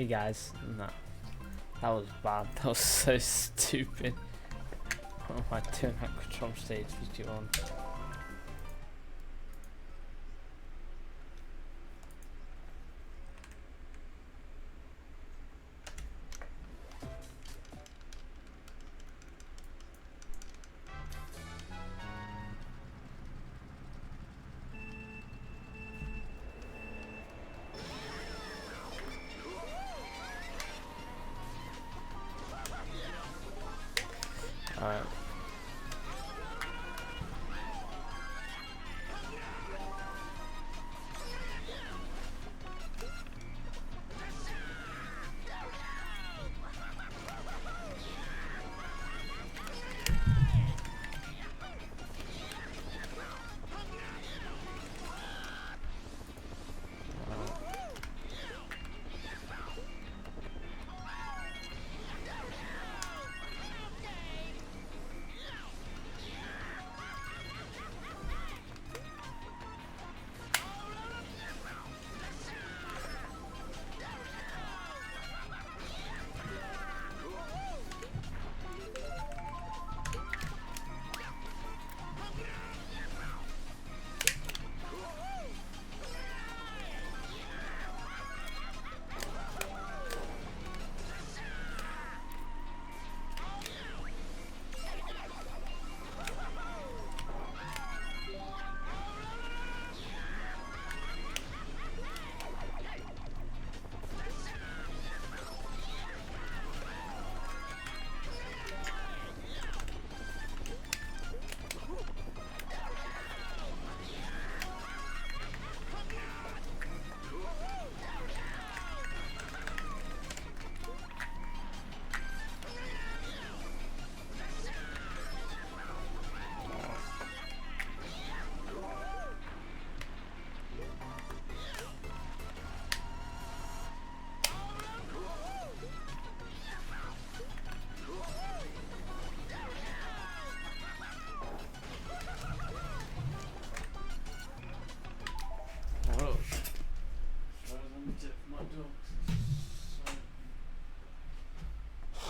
Hey guys, no, that was bad. That was so stupid. What am I doing at control stage 51? Alright.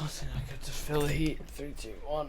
I think I could just feel the heat. 3, 2, 1.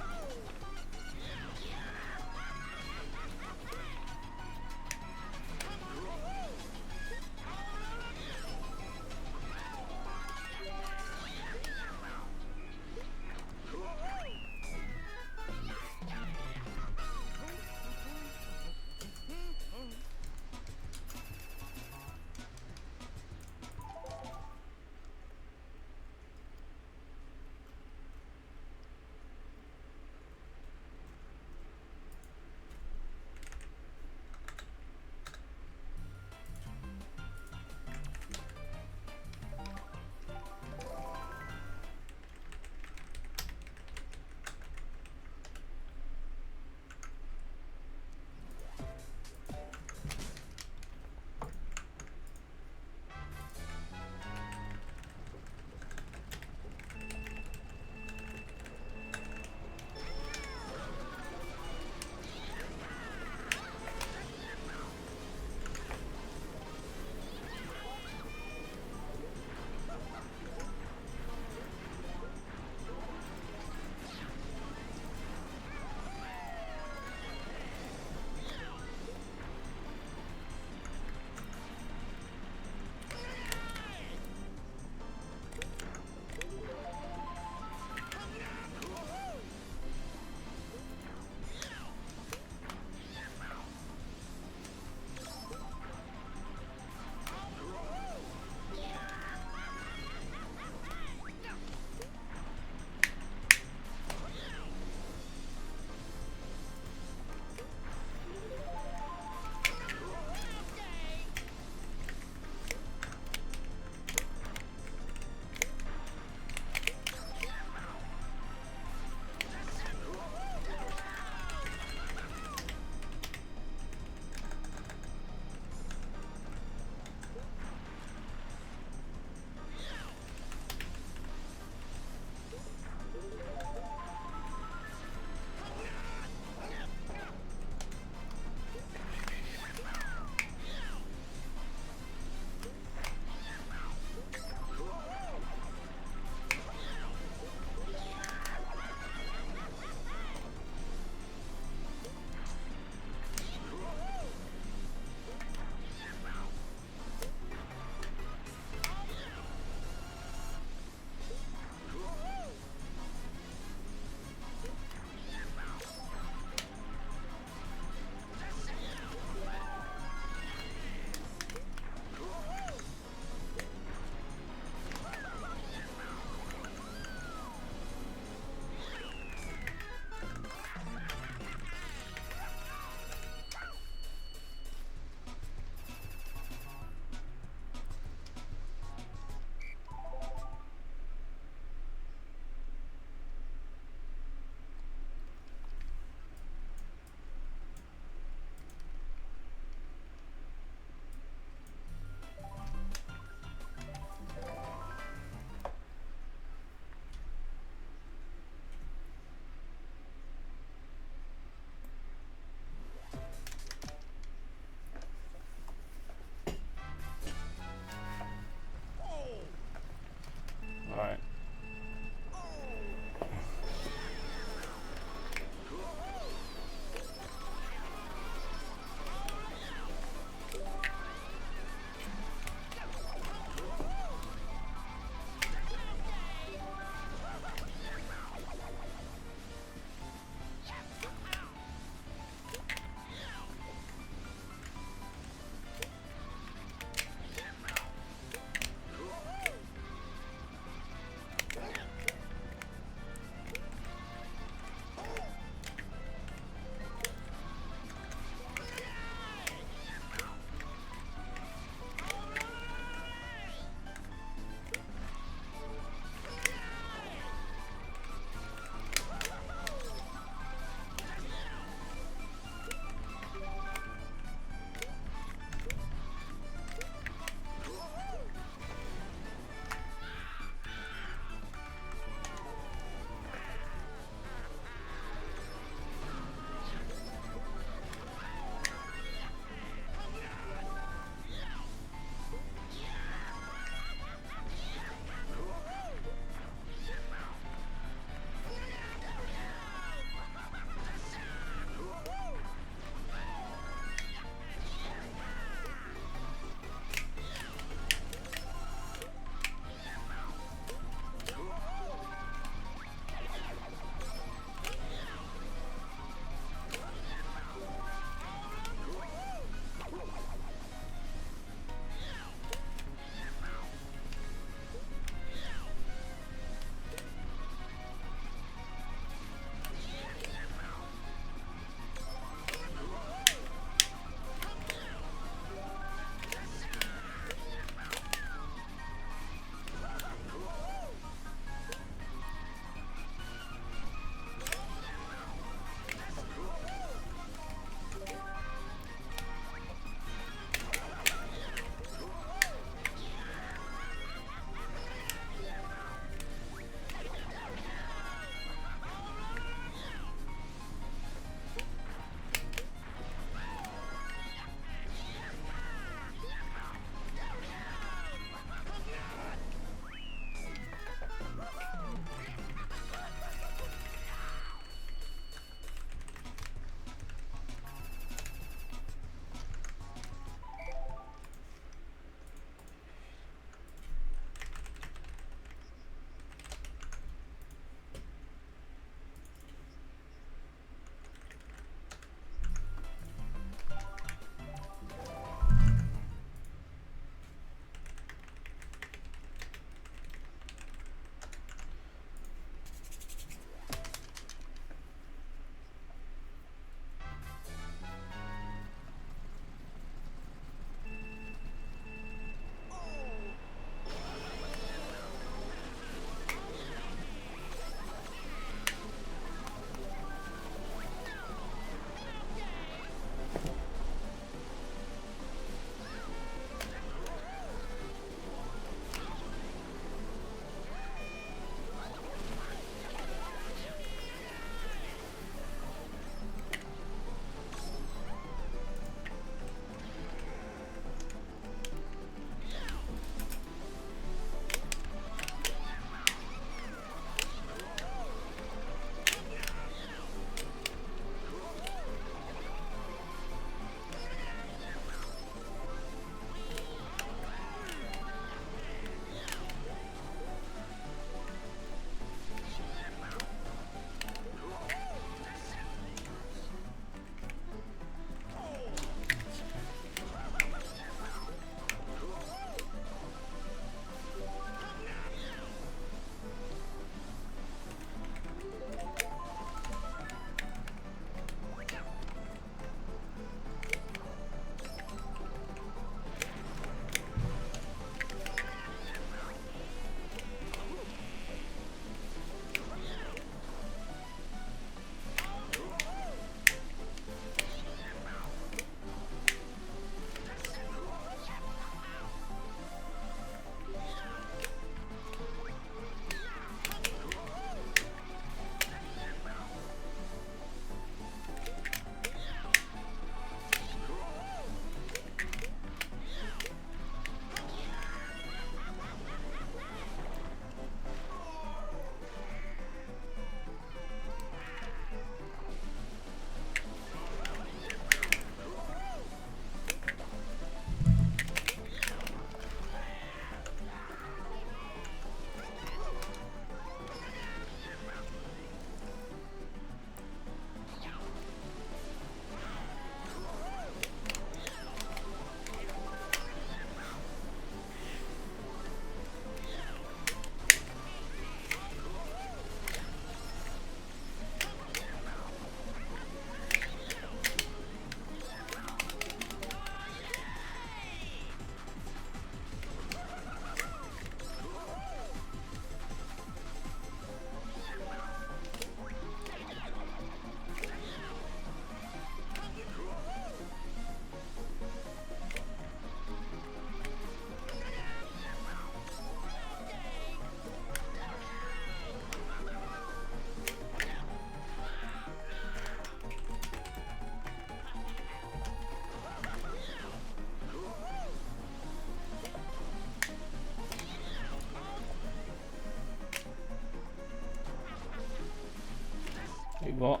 What?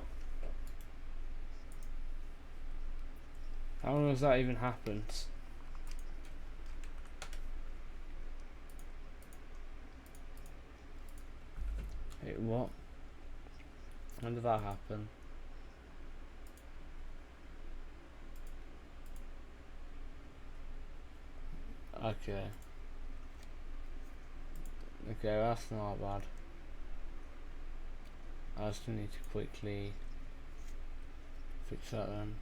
How long has that even happened? Wait, what? When did that happen? Okay. Okay, that's not bad. I just need to quickly fix that then.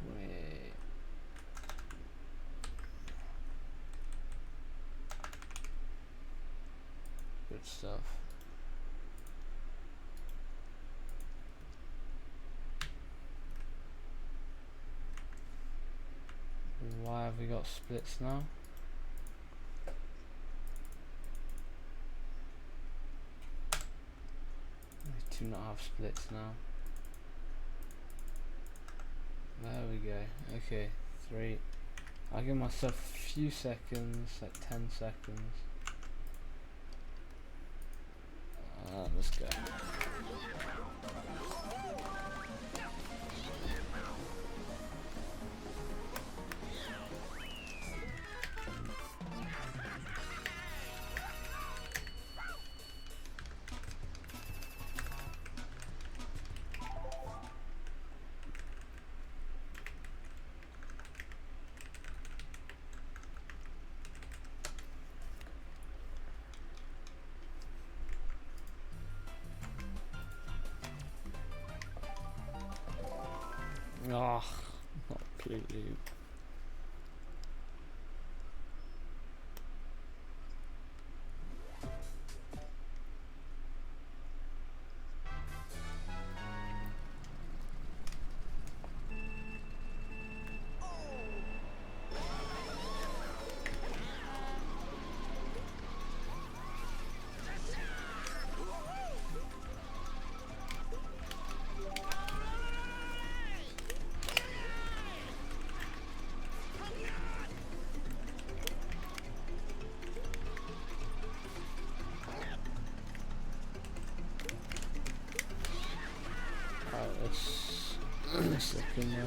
Wait. Good stuff. Why have we got splits now? We do not have splits now. There we go. Okay, 3. I'll give myself a few seconds, like 10 seconds. Let's go. Ah, not completely. Let's look in now.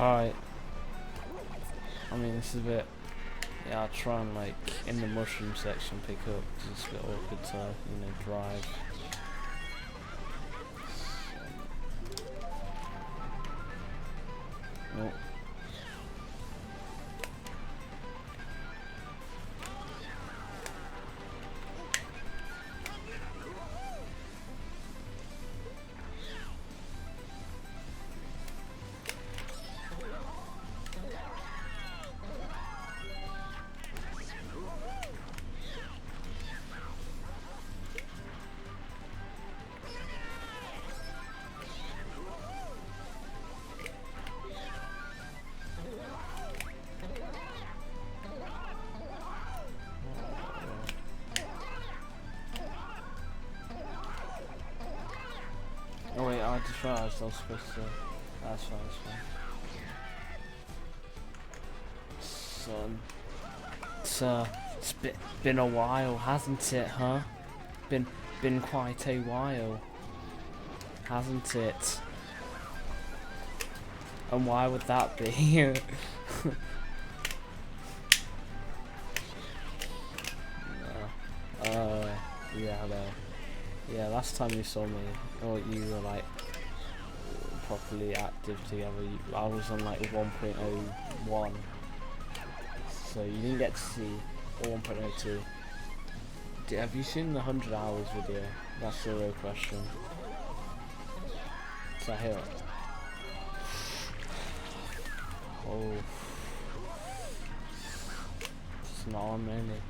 Alright. I mean, this is a bit... Yeah, I'll try and, like, in the mushroom section pick up, because it's a bit awkward to, you know, drive. Oh. Oh wait, I just realised I was supposed to... That's fine, that's fine. Son, it's been a while, hasn't it, huh? Been quite a while, hasn't it? And why would that be? Yeah, hello. Yeah, last time you saw me, or you were like properly active together, I was on like 1.01, so you didn't get to see, or 1.02. Have you seen the 100 hours video? That's the real question. Is that here? Oh, it's not on really.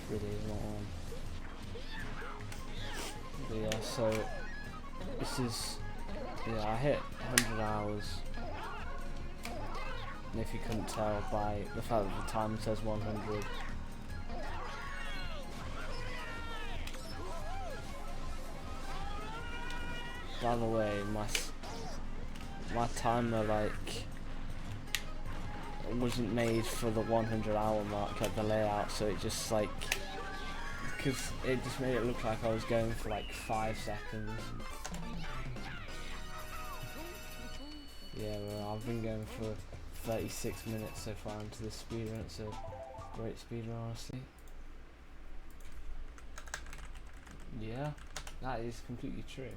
It really is not on. But yeah, so this is, yeah, I hit 100 hours, and if you couldn't tell by the fact that the time says 100. By the way, my timer like wasn't made for the 100 hour mark at the layout, so it just like, because it just made it look like I was going for like 5 seconds. Yeah, well, I've been going for 36 minutes so far into this speedrun. It's a great speedrun, honestly. Yeah, that is completely true.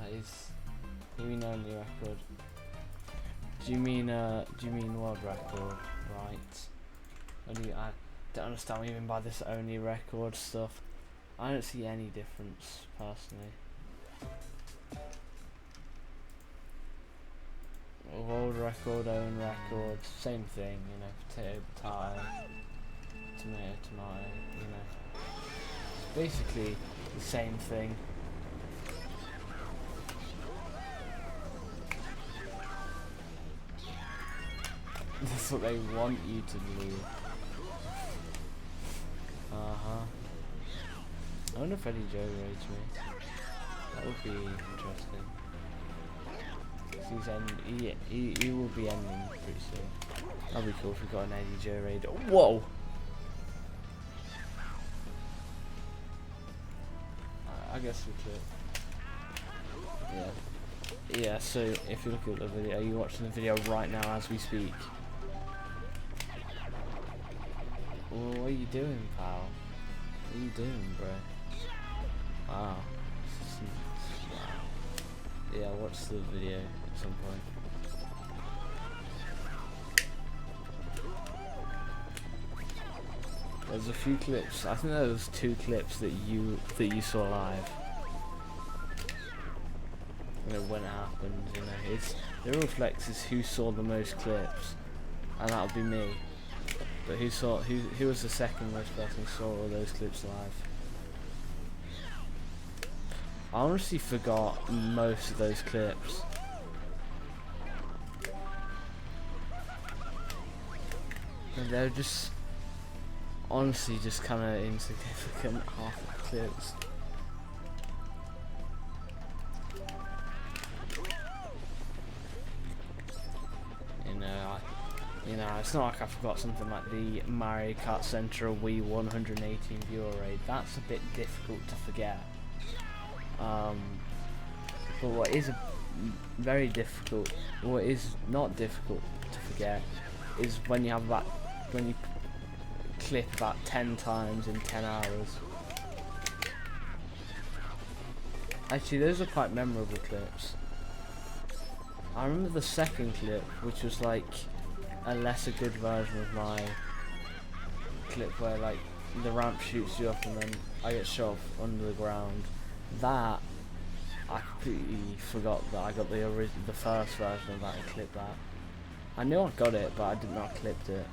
That is. You mean only record? Do you mean world record? Right. I don't understand what you mean by this only record stuff. I don't see any difference personally. World record, own record, same thing. You know, potato, potato, tomato, tomato. You know, it's basically the same thing. That's what they want you to believe. I wonder if Eddie Joe raids me. That would be interesting. He will be ending pretty soon. That'd be cool if we got an Eddie Joe raid. Whoa! I guess we could. Yeah. Yeah, so if you look at the video, are you watching the video right now as we speak? Well, what are you doing, pal? What are you doing, bro? Wow. Wow. Yeah, watch the video at some point. There's a few clips. I think there was 2 clips that you saw live. You know, when it happened, you know, it's the real flex is who saw the most clips, and that would be me. But who was the second most person who saw all those clips live? I honestly forgot most of those clips. And they're just honestly just kind of insignificant half the clips. You know, it's not like I forgot something like the Mario Kart Central Wii 118 viewer raid. That's a bit difficult to forget. But what is very difficult, what is not difficult to forget, is when you have when you clip about 10 times in 10 hours. Actually, those are quite memorable clips. I remember the second clip, which was like a lesser good version of my clip where like the ramp shoots you up and then I get shot under the ground. That I completely forgot that I got the first version of that and clipped that. I knew I got it, but I didn't know I clipped it.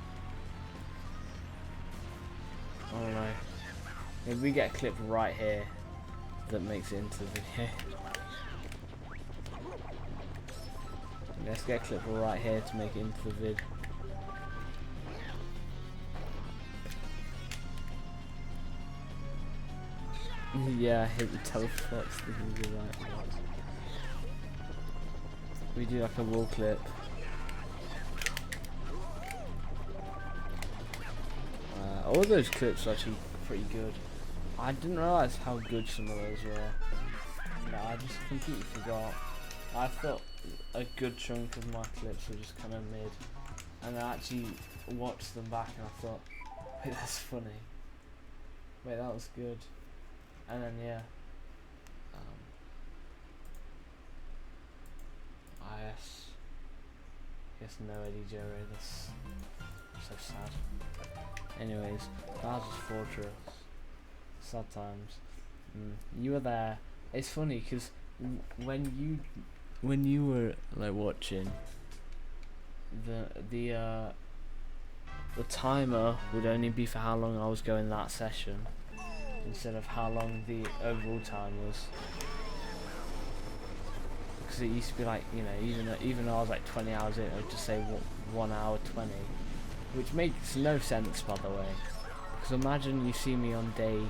I don't know. Maybe we get a clip right here that makes it into the video. Let's get a clip right here to make it into the vid. Yeah, I hit the teleports thinking we do that. We do like a wall clip. All those clips are actually pretty good. I didn't realise how good some of those were. No, I just completely forgot. I thought a good chunk of my clips were just kind of mid, and I actually watched them back and I thought, wait, that's funny. Wait, that was good. And then yeah, I guess no Eddie Jerry. That's so sad. Anyways, Bowser's Fortress. Sad times. You were there. It's funny because when you were like watching, the timer would only be for how long I was going that session, instead of how long the overall time was. Because it used to be like, you know, even though I was like 20 hours in, it would just say 1 hour 20, which makes no sense, by the way. Because imagine you see me on day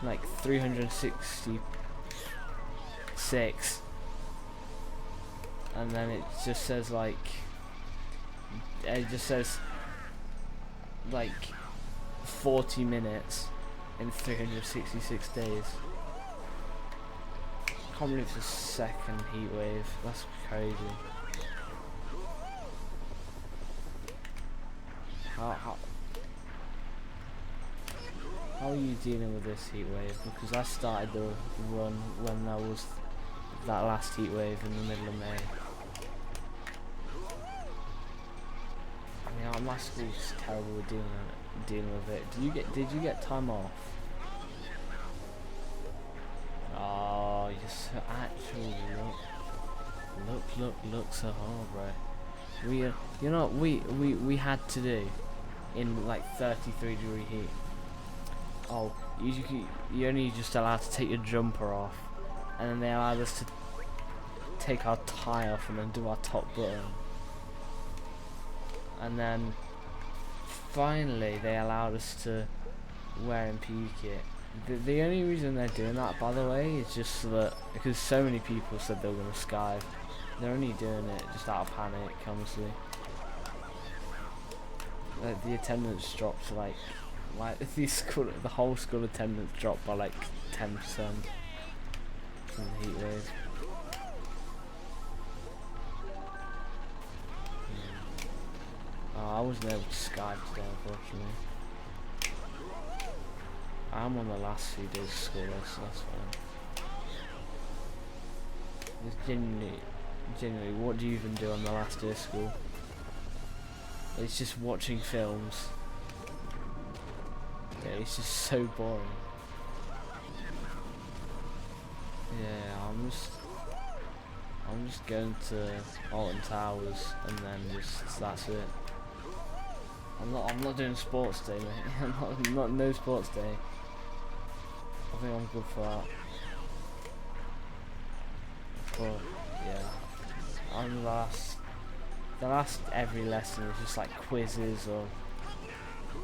like 366, and then it just says like, like 40 minutes in 366 days. I can't believe it's a second heat wave. That's crazy. How are you dealing with this heat wave? Because I started the run when there was that last heat wave in the middle of May. I mean, my school's terrible with dealing with it. Did you get time off? Oh, you're so actual. Look so hard, bro. You know what we had to do in like 33-degree heat. Oh, you only just allowed to take your jumper off, and then they allowed us to take our tie off and then do our top button, and then finally they allowed us to wear MPE kit. The only reason they're doing that, by the way, is just so that, because so many people said they were going to skive. They're only doing it just out of panic, honestly. Like, the attendance dropped to like the whole school attendance dropped by like 10% from the heat wave. I wasn't able to skive today, unfortunately. I'm on the last few days of school, so that's fine. It's genuinely, what do you even do on the last day of school? It's just watching films. Yeah, it's just so boring. Yeah, I'm just going to Alton Towers and then that's it. I'm not doing sports day, mate. I'm not no sports day. I think I'm good for that. But yeah, on the last every lesson is just like quizzes or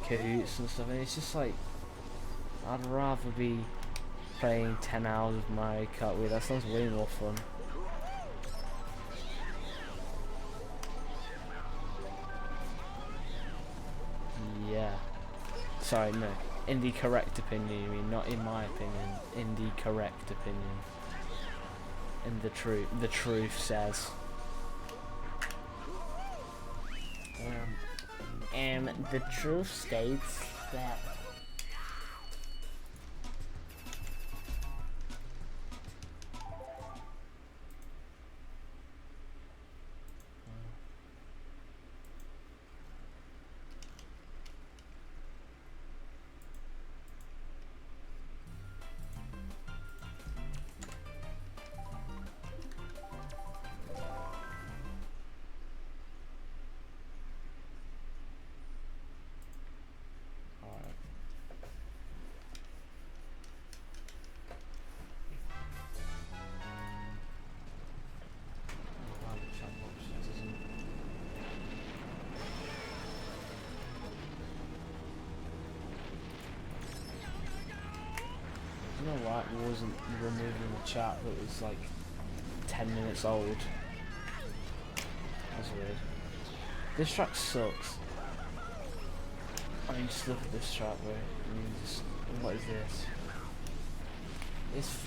Kahoots and stuff, and it's just like, I'd rather be playing 10 hours of Mario Kart with. That sounds way more fun. Yeah. Sorry, no. In the correct opinion, you mean, not in my opinion. In the correct opinion. And the truth says. The truth states that. I don't know why it wasn't removing the chat that was like 10 minutes old. That's weird. This track sucks. I mean, just look at this track, bro. I mean, just, what is this? It's...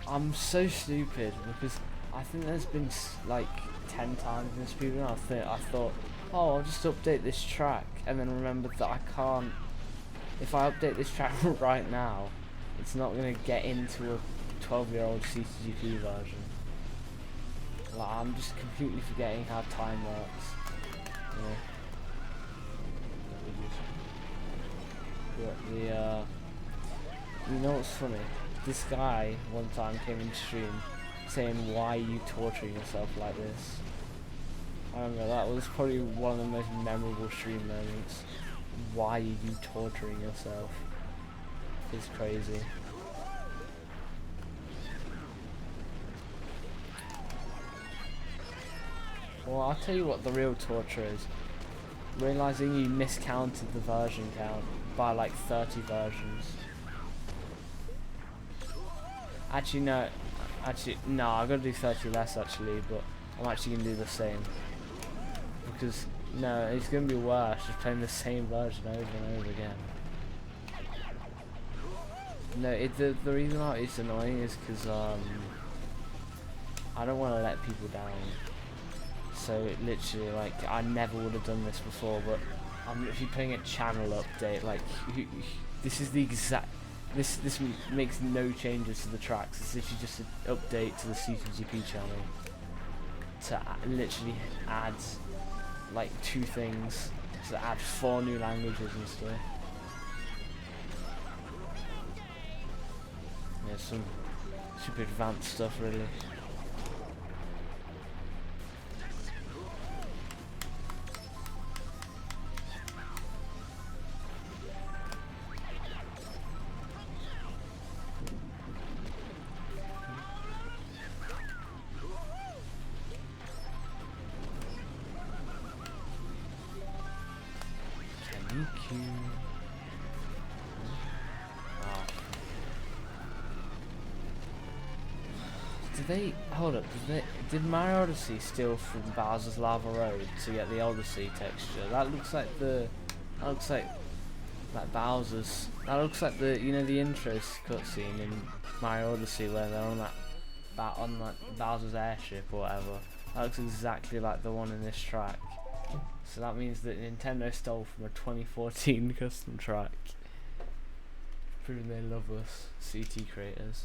I'm so stupid because I think there's been like 10 times in this speedrun I thought, oh, I'll just update this track, and then remembered that I can't. If I update this track right now, it's not going to get into a 12-year-old CTGP version. Like, I'm just completely forgetting how time works. Yeah. You know what's funny? This guy one time came in stream saying, "Why are you torturing yourself like this?" I remember that was probably one of the most memorable stream moments. Why are you torturing yourself? It's crazy. Well, I'll tell you what the real torture is. Realising you miscounted the version count by like 30 versions. Actually no, I gotta do 30 less actually, but I'm actually gonna do the same. Because, no, it's gonna be worse just playing the same version over and over again. No, the reason why it's annoying is because I don't want to let people down. So it literally, like, I never would have done this before, but I'm literally putting a channel update. Like, this is the exact. This makes no changes to the tracks. It's literally just an update to the CTGP channel to literally add like 2 things, to add 4 new languages and stuff. Yeah, some super advanced stuff really. Did Mario Odyssey steal from Bowser's Lava Road to get the Odyssey texture? That looks like Bowser's. That looks like the, you know, the intro cutscene in Mario Odyssey where they're on that Bowser's airship or whatever. That looks exactly like the one in this track. So that means that Nintendo stole from a 2014 custom track. Proving they love us, CT creators.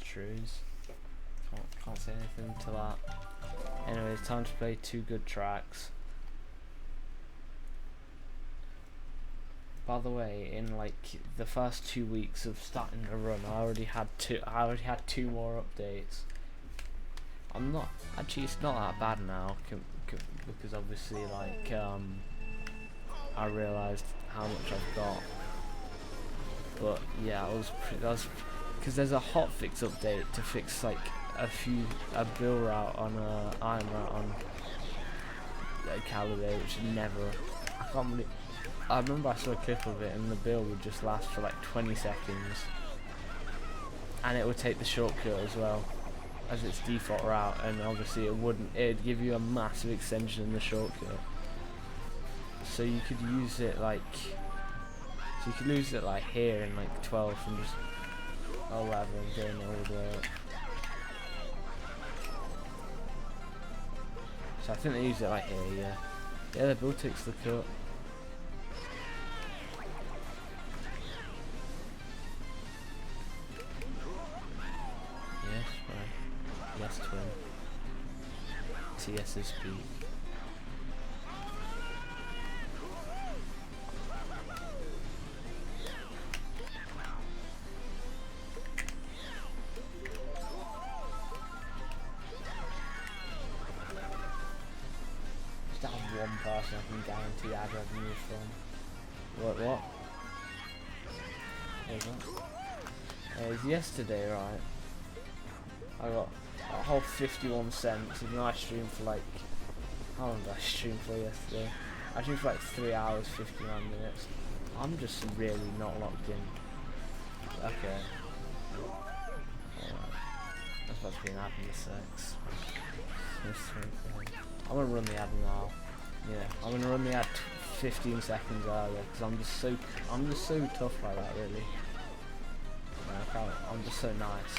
Trues. Can't say anything to that. Anyway, it's time to play 2 good tracks. By the way, in like the first 2 weeks of starting the run, I already had 2 more updates. I'm not actually. It's not that bad now, because obviously, like, I realised how much I've got. But yeah, that was because there's a hotfix update to fix like a bill route on iron route on Caliday, which I remember I saw a clip of it and the bill would just last for like 20 seconds, and it would take the shortcut as well as its default route, and obviously it'd give you a massive extension in the shortcut, so you could use it like here in like 12 and just or whatever, and getting it all the way up. So I think they use it like here, yeah. Yeah, the bull takes the cut. Yes, right. Yes, twin. TS's speed. Just have one person I can guarantee ad revenue from. What? It was yesterday, right? I got a whole 51 cents, and then I streamed for like, how long did I stream for yesterday? I streamed for like 3 hours, 59 minutes. I'm just really not locked in. Okay. Alright. That's about to be an ad in a sec. I'm gonna run the ad now. Yeah, I'm gonna run the ad 15 seconds earlier because I'm just so tough like that, really. I'm just so nice.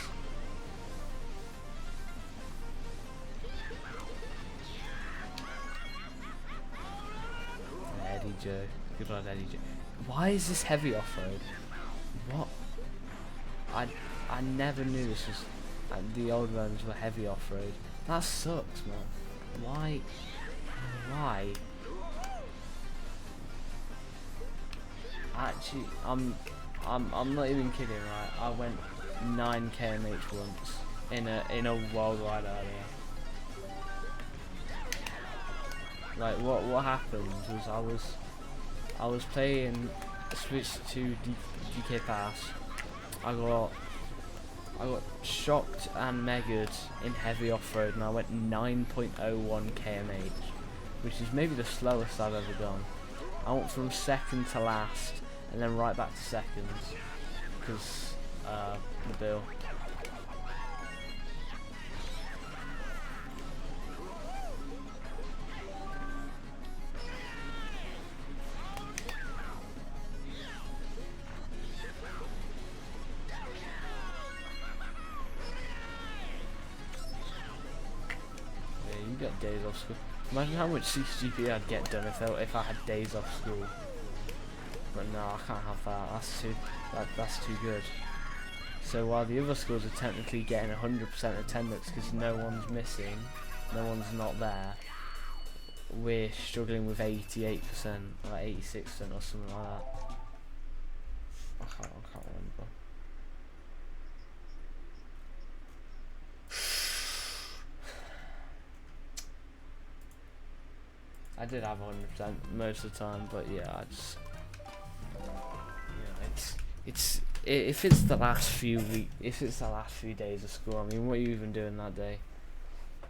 Eddie Joe, good old Eddie Joe. Why is this heavy off-road? What? I never knew this was the old ones were heavy off-road. That sucks, man. Why? Actually, I'm not even kidding, right? I went 9 kmh once in a worldwide earlier. Like what happened was I was playing, switched to DK Pass. I got shocked and megaed in heavy off-road, and I went 9.01 kmh, which is maybe the slowest I've ever done. I went from second to last, and then right back to second, because the bill. Got days off school. Imagine how much CTGP I'd get done if I had days off school. But no, I can't have that. That's too good. So while the other schools are technically getting 100% attendance because no one's missing, no one's not there, we're struggling with 88%, like 86% or something like that. I can't remember. I did have 100% most of the time, but yeah, I just, it's if it's the last few days of school, I mean, what are you even doing that day?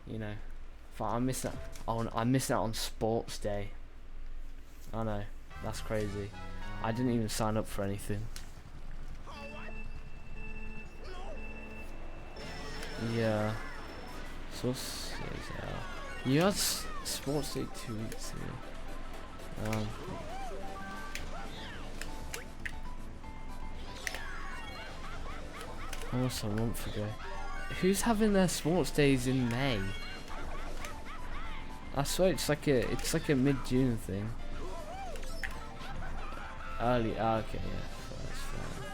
You know, I missed out on sports day. I know, that's crazy. I didn't even sign up for anything. Yeah. So you had sports day 2 weeks ago. Almost a month ago. Who's having their sports days in May? I swear it's like a mid-June thing. Okay, yeah, that's fine.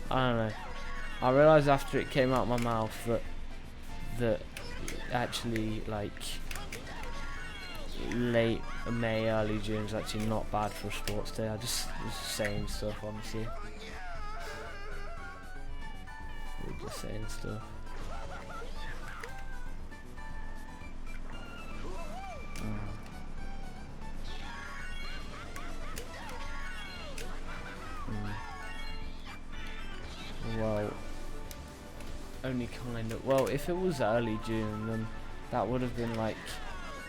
I don't know. I realised after it came out my mouth that actually, like, late May, early June is actually not bad for a sports day. I just was saying stuff, honestly. We're just saying stuff. Well, only kind of. Well, if it was early June, then that would have been like,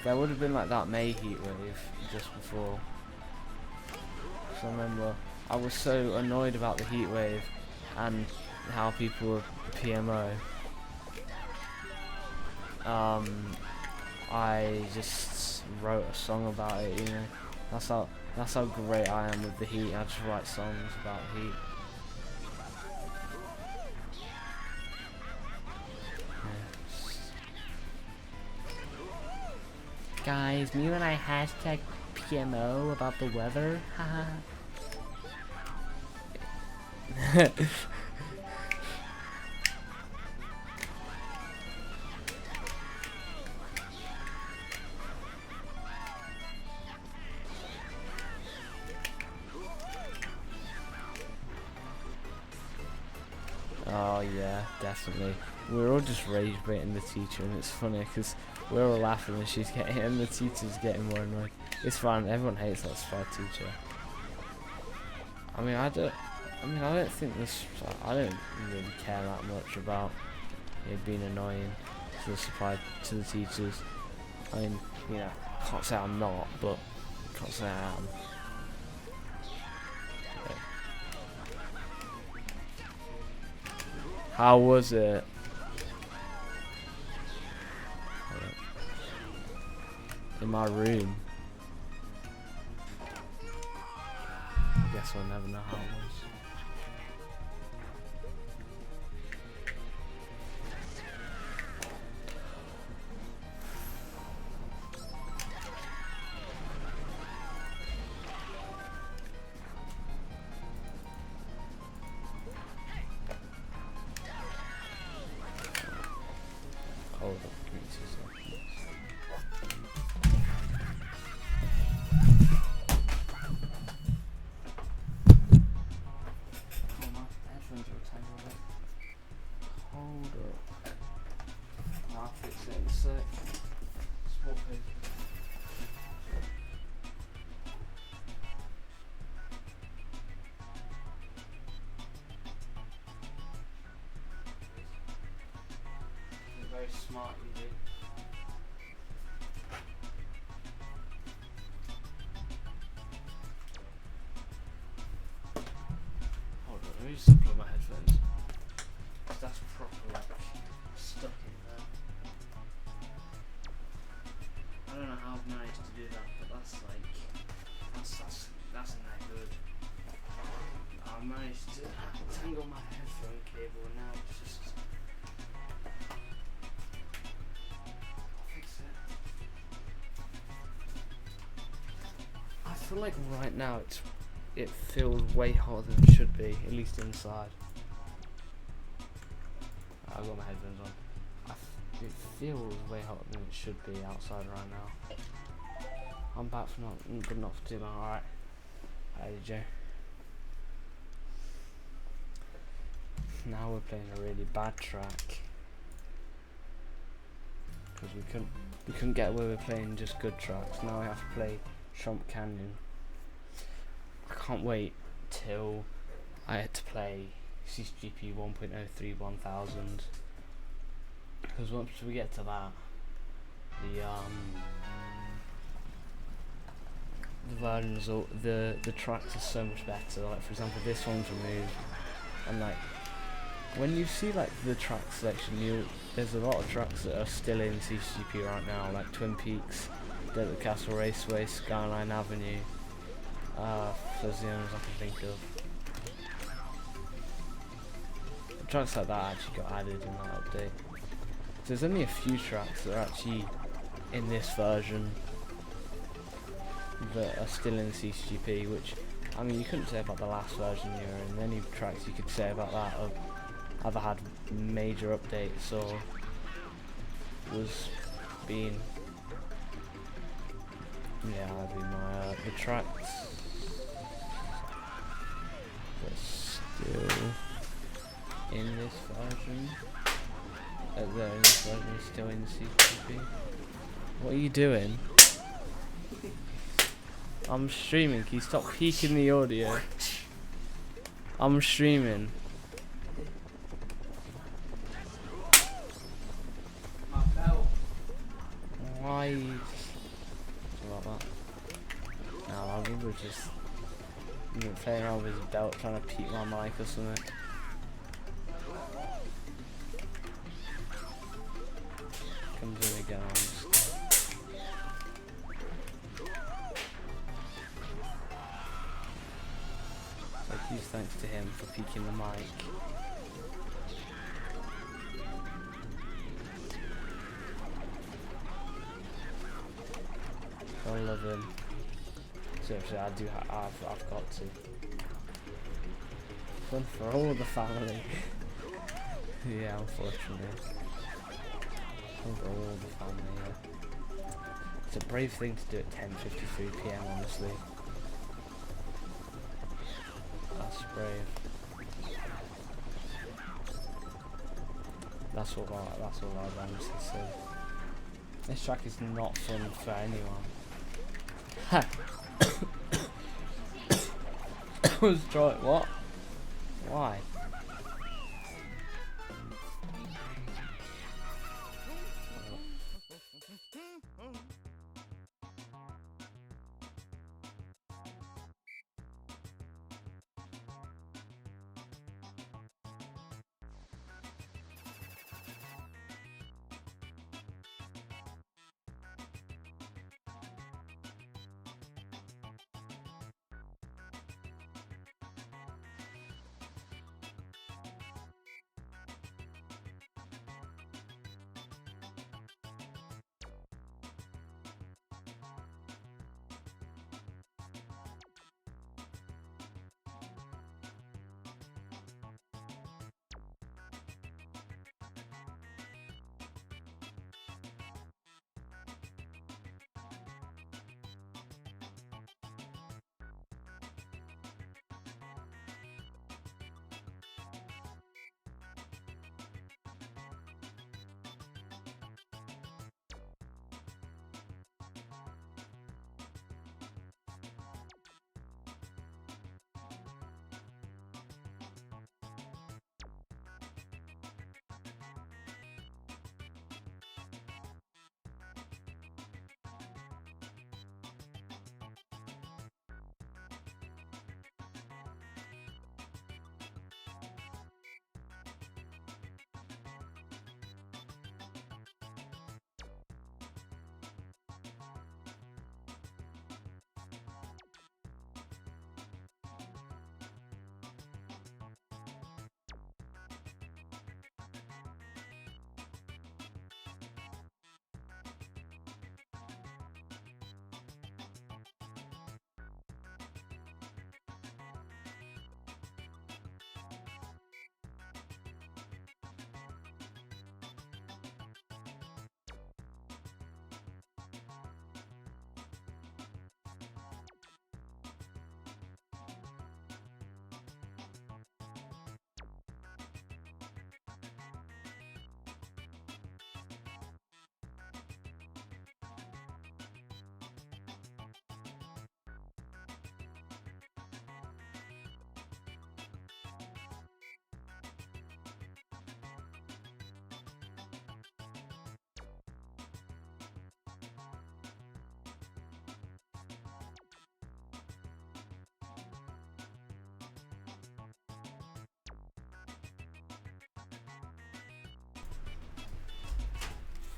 there would have been like that May heat wave just before. So I remember I was so annoyed about the heat wave and how people were PMO. I just wrote a song about it. You know, that's how great I am with the heat. I just write songs about heat. Guys, me and I hashtag PMO about the weather. Haha. Oh yeah, definitely. We're all just rage baiting the teacher, and it's funny because we're all laughing and she's getting, and the teacher's getting more annoyed. It's fine. Everyone hates that supply teacher. I mean, I don't think this. I don't really care that much about it being annoying to the teachers. I mean, you know, can't say I'm not, but can't say I am. How was it? In my room. I guess I'll never know how it was. Hold up, give me 2 seconds. Oh, my headphones are tangled up. Hold up. I'll fix it in a sec. Swap over. Very smart, you do. Hold on, let me just unplug my headphones. That's proper like stuck in there. I don't know how I've managed to do that, but that's like that's not good. I managed to tangle my headphone cable and now it's just. I feel like right now it feels way hotter than it should be, at least inside. I've got my headphones on. It feels way hotter than it should be outside right now. I'm back for not good enough for too long. Alright. Hey Joe. Now we're playing a really bad track. Because we couldn't get away with playing just good tracks. Now we have to play Trump Canyon. I can't wait till I had to play CTGP 1.03 1000, because once we get to that, the versions or the tracks are so much better. Like for example, this one's removed, and like when you see like the track selection, there's a lot of tracks that are still in CTGP right now, like Twin Peaks, Desert Castle Raceway, Skyline Avenue. Those are the ones I can think of. Tracks like that actually got added in that update. So there's only a few tracks that are actually in this version that are still in CTGP, which, I mean, you couldn't say about the last version you were in. Any tracks you could say about that have either had major updates or was being, yeah, I mean, the tracks are still in this version. They're in this version, still in CTGP. What are you doing? I'm streaming. Can you stop peeking the audio? I'm streaming. My belt. Why? About that. No, I remember just playing around with his belt, trying to peek my mic or something. Comes in again. So huge thanks to him for peeking the mic. I love him. Seriously, I do. I've got to. Fun for all the family. Yeah, unfortunately. Fun for all the family. Yeah. It's a brave thing to do at 10:53 PM. Honestly, that's brave. That's all I honestly say. This track is not fun for anyone. Ha! Was trying what? Why?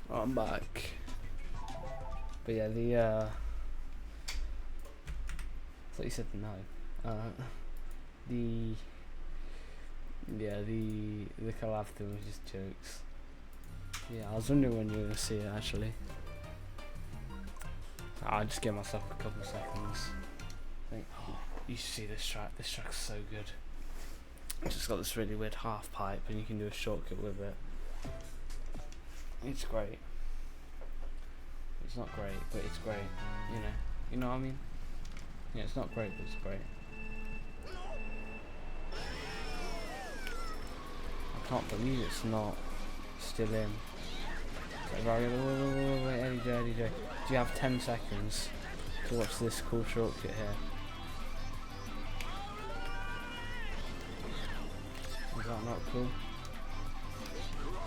I'm back. But yeah, I thought you said no. The collab thing was just jokes. Yeah, I was wondering when you were gonna see it actually. I'll just give myself a couple seconds. I think, oh, you should see this track. This track's so good. It's just got this really weird half pipe, and you can do a shortcut with it. It's great. It's not great, but it's great. You know what I mean? Yeah, it's not great, but it's great. I can't believe it's not still in. It's like, wait, Eddie J. Do you have 10 seconds to watch this cool shortcut here? Is that not cool?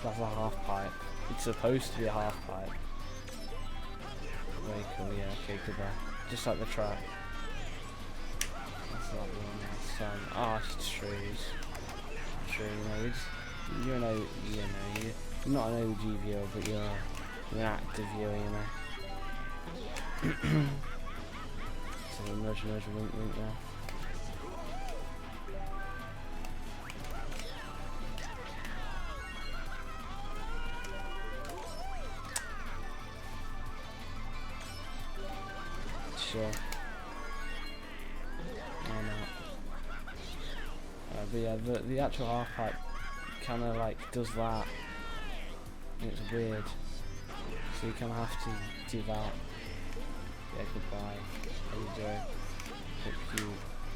That's a half pipe. It's supposed to be a half pipe. Very cool, yeah, okay, goodbye. Just like the track. That's like the one last time. Ah, oh, it's trees. True, you're not an OG viewer, but you're an active viewer, So nudge, wink there. sure. Why not? But yeah, the actual half pipe kind of like does that. And it's weird. So you kind of have to do that. Yeah, goodbye. How you doing? Hope you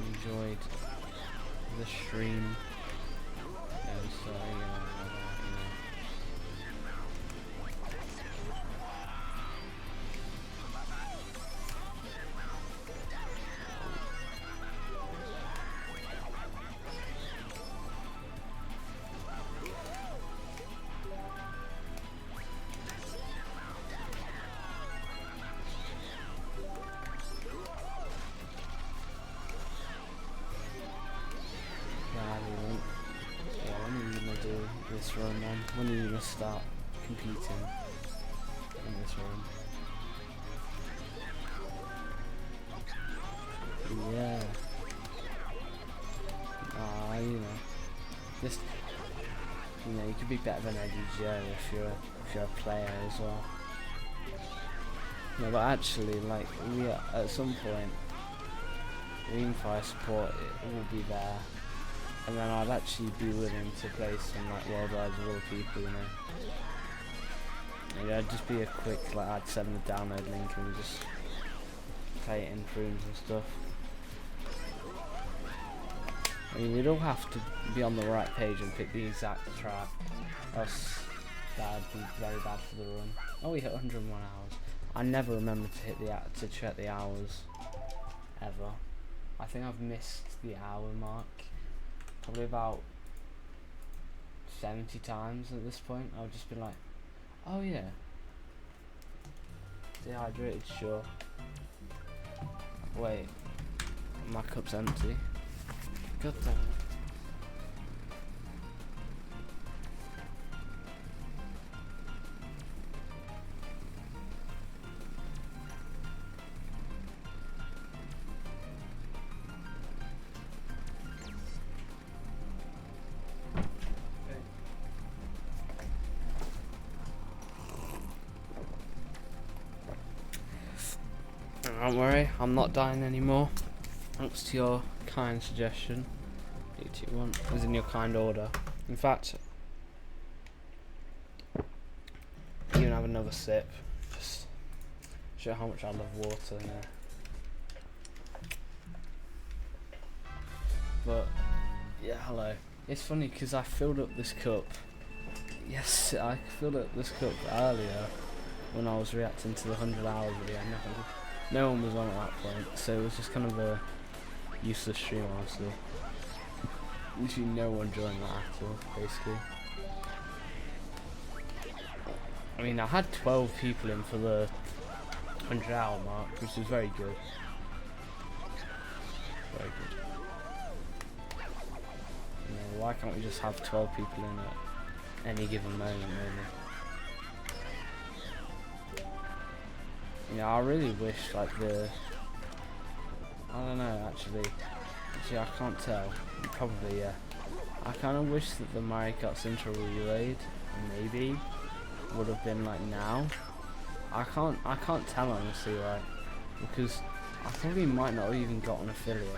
enjoyed the stream. Yeah, so you know, this run then? When are you gonna start competing in this run? Yeah. You know, just you could be better than Eddie Joe if you're a player as well. No, but actually, like at some point, Greenfire support it will be there. And then I'd actually be willing to play some like worldwide with other people, you know. Yeah, it'd just be a quick like I'd send the download link and just play it in rooms and stuff. I mean, we'd all have to be on the right page and pick the exact track, else that'd be very bad for the run. Oh, we hit 101 hours. I never remember to hit to check the hours ever. I think I've missed the hour mark probably about 70 times at this point. I've just been like, oh yeah, dehydrated, sure. Wait, my cup's empty. God damn it. Don't worry, I'm not dying anymore. Thanks to your kind suggestion. 81 is in your kind order. In fact, you can have another sip. Just show how much I love water. Yeah. But yeah, hello. It's funny because I filled up this cup. Yes, I filled up this cup earlier when I was reacting to the 100-hour video. No one was on at that point, so it was just kind of a useless stream, honestly. Literally no one joined that at all, basically. I mean, I had 12 people in for the 100-hour mark, which is very good. Very good. You know, why can't we just have 12 people in at any given moment, really? You know, I really wish, like, I don't know, actually, I can't tell, probably, yeah. I kind of wish that the Mario Kart intro relayed, maybe, would have been, like, now. I can't tell, honestly, right, because I probably might not have even got an affiliate,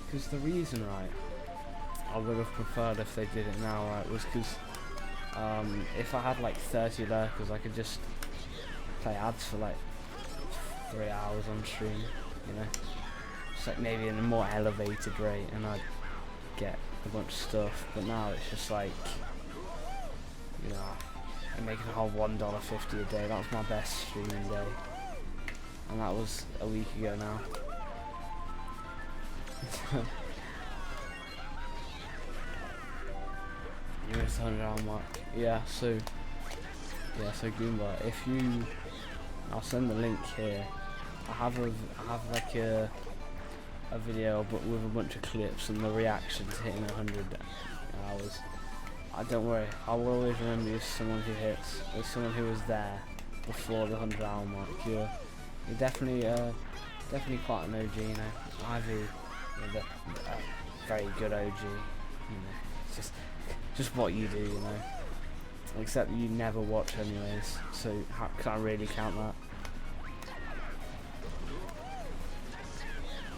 because the reason, right, I would have preferred if they did it now, right, was because, if I had, like, 30 lurkers, I could just play ads for, like, 3 hours on stream, you know, just like maybe in a more elevated rate, and I'd get a bunch of stuff. But now it's just like, you know, I'm making a whole $1.50 a day. That was my best streaming day, and that was a week ago now. You missed the 100-hour mark. Yeah, so Goomba, if you, I'll send the link here. I have like a video, but with a bunch of clips and the reaction to hitting 100 hours. Don't worry, I will always remember you as someone who hits, as someone who was there before the 100-hour mark. You're definitely quite an OG, you know. Ivy, you know, a very good OG. You know, it's just what you do, you know. Except you never watch anyways, so how can I really count that?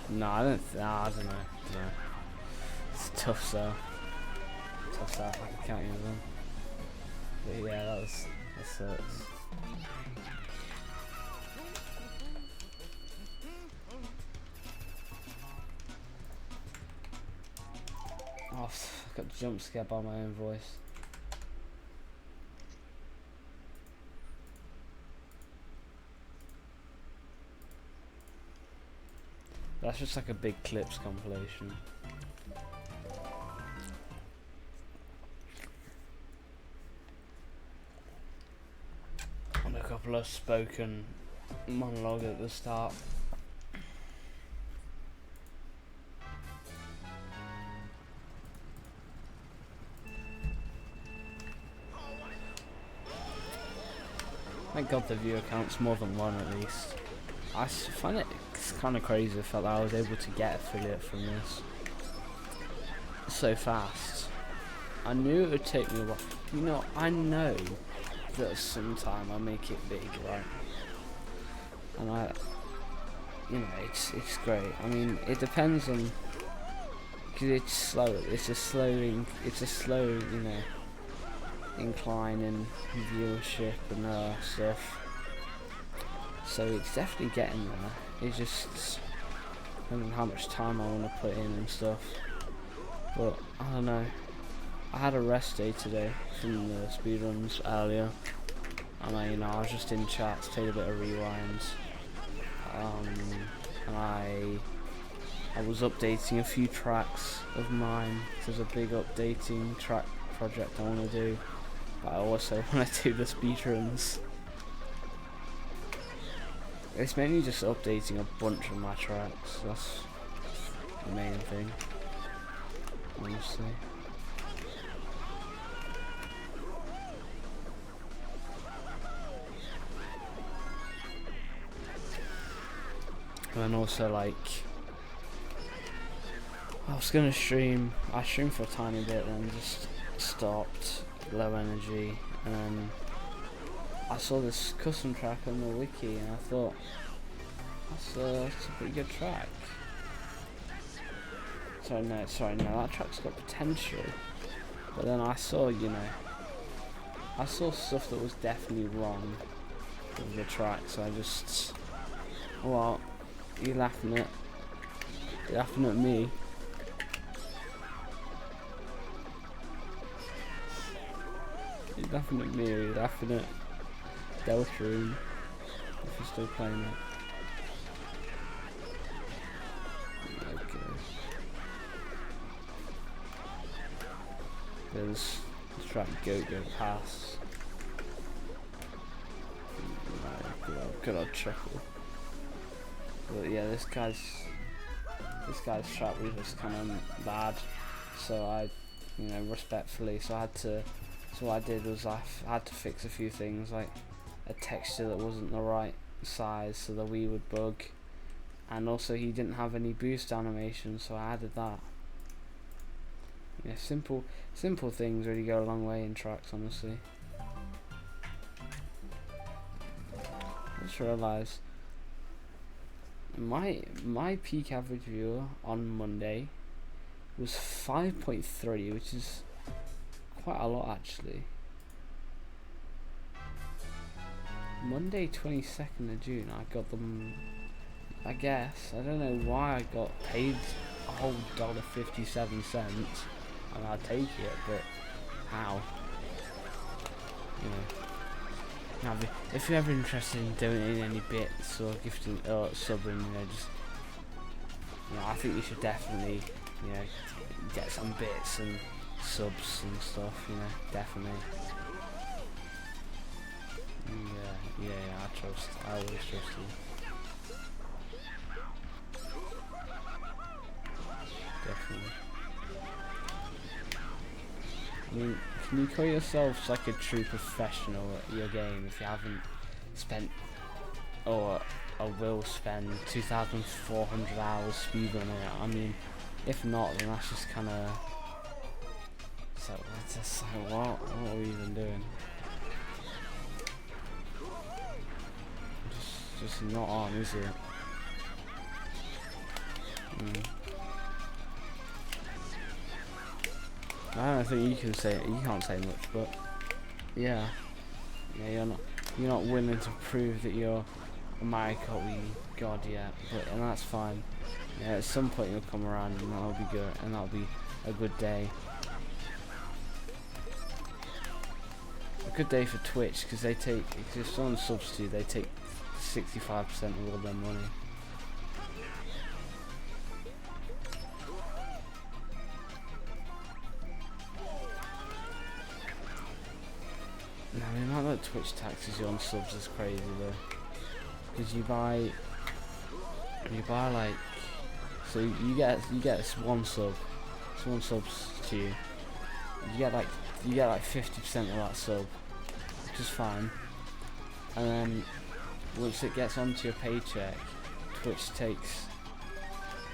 No, I don't. Nah, I don't know. It's tough, so tough stuff. I can count you them. But yeah, that sucks. Oh, I got jump scared by my own voice. That's just like a big clips compilation. And a couple of spoken monologue at the start. Thank God the viewer counts more than one at least. I find it kind of crazy the fact that I was able to get affiliate from this so fast. I knew it would take me a while. You know, I know that sometime I'll make it big, right? And you know, it's great. I mean, it depends on, because it's slow. It's a slow, you know, incline in viewership and stuff. So it's definitely getting there. It's just depending on how much time I want to put in and stuff. But I don't know. I had a rest day today from the speedruns earlier, and I was just in chats, played a bit of rewinds, and I was updating a few tracks of mine. There's a big updating track project I want to do, but I also want to do the speedruns. It's mainly just updating a bunch of my tracks. That's the main thing, honestly. And then also, like, I was gonna stream. I streamed for a tiny bit, then just stopped, low energy, and then I saw this custom track on the wiki, and I thought, that's a pretty good track. Sorry, no, that track's got potential. But then I saw, I saw stuff that was definitely wrong with the track, so I just, well, you're laughing at me. You're laughing at me, or you're laughing at Deltroom, if you're still playing it. Okay. There's the track Go Pass. Good old chuckle. But yeah, this guy's track was just kind of bad, so I, respectfully, so what I did was I had to fix a few things, like a texture that wasn't the right size so the Wii would bug, and also he didn't have any boost animation, so I added that. Yeah, simple things really go a long way in tracks, honestly. I just realised my peak average viewer on Monday was 5.3, which is quite a lot actually. Monday 22nd of June I got them, I guess, I don't know why I got paid a whole $1.57, and I'd take it, but how? If you're ever interested in donating any bits or gifting or subbing, just, I think you should definitely, get some bits and subs and stuff, definitely. Yeah, I always trust you. Definitely. I mean, can you call yourselves like a true professional at your game if you haven't spent or will spend 2,400 hours speedrunning it? I mean, if not, then that's just kind of, so it's just like, what are we even doing? Just not on, is it? I don't think you can say it. You can't say much, but yeah, you're not willing to prove that you're a Mario Kart god yet, and that's fine. Yeah, at some point you'll come around, and that'll be good, and that'll be a good day. A good day for Twitch, because they take, if someone subs to you, they take 65% of all their money. Now the amount that Twitch taxes you on subs is crazy though, because you buy like, so you get one sub, someone subs to you, you get like 50% of that sub, which is fine, and then once it gets onto your paycheck, Twitch takes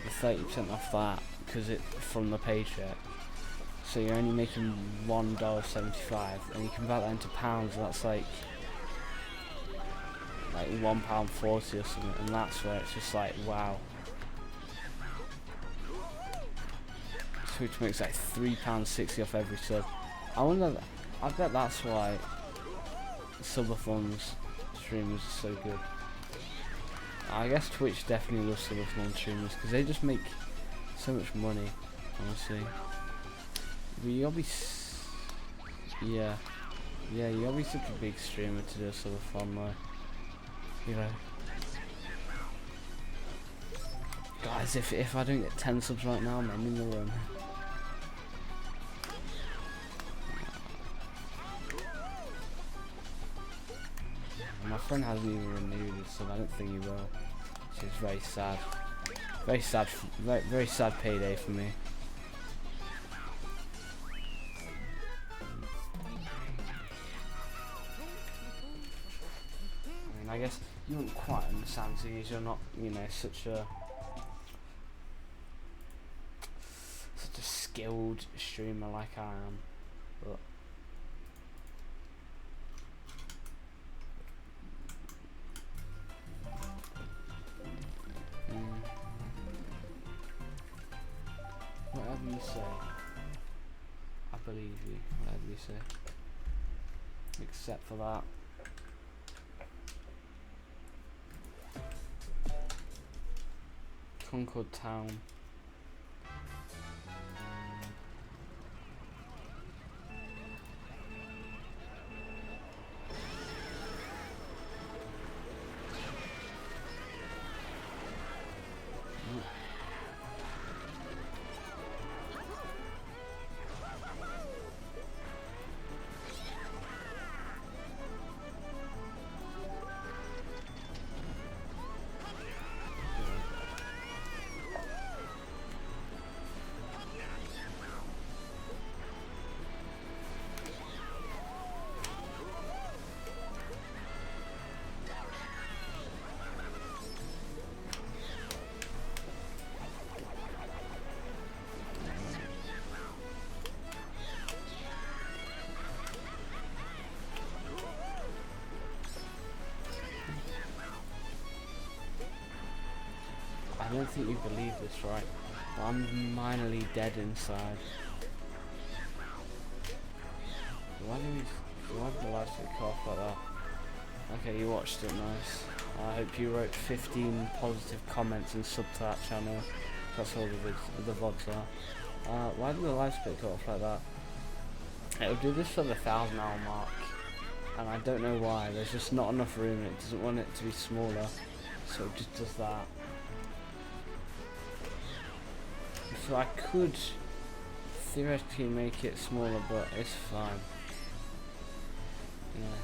the 30% off that because it from the paycheck. So you're only making $1.75, and you convert that into pounds, and that's like £1.40 or something, and that's where it's just like, wow. Twitch makes like £3.60 off every sub. I bet that's why subathons streamers are so good. I guess Twitch definitely loves subathon streamers because they just make so much money, honestly. But you gotta be, you gotta be such a big streamer to do a subathon though, you know. Guys, if I don't get 10 subs right now, I'm in the room. My friend hasn't even renewed his sub. I don't think he will. Which is very sad. Very sad. Very sad payday for me. I mean, I guess you wouldn't quite understand because you're not, such a skilled streamer like I am. But whatever you say, I believe you. Whatever you say, except for that. Concord Town. I don't think you believe this, right? But I'm minorly dead inside. Why did the lights get off like that? Okay, you watched it, nice. I hope you wrote 15 positive comments and sub to that channel. That's all the VODs are. Why did the lights get off like that? It'll do this for the 1,000 hour mark. And I don't know why, there's just not enough room, it doesn't want it to be smaller. So it just does that. So I could theoretically make it smaller, but it's fine. Yeah.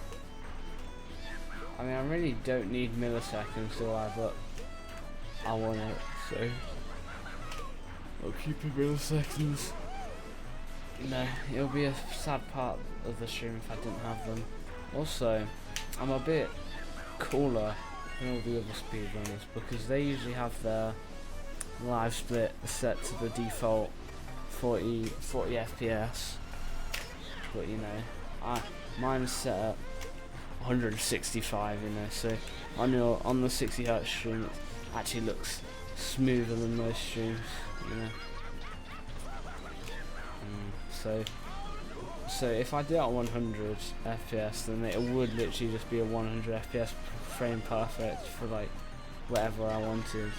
I mean, I really don't need milliseconds, do I? But I want it, so I'll keep it milliseconds. No, it'll be a sad part of the stream if I didn't have them. Also, I'm a bit cooler than all the other speedrunners because they usually have their live split set to the default 40 FPS, but mine's set at 165, so on the 60Hz stream it actually looks smoother than most streams, you know. So if I did it at 100 FPS, then it would literally just be a 100 FPS frame perfect for like whatever I wanted.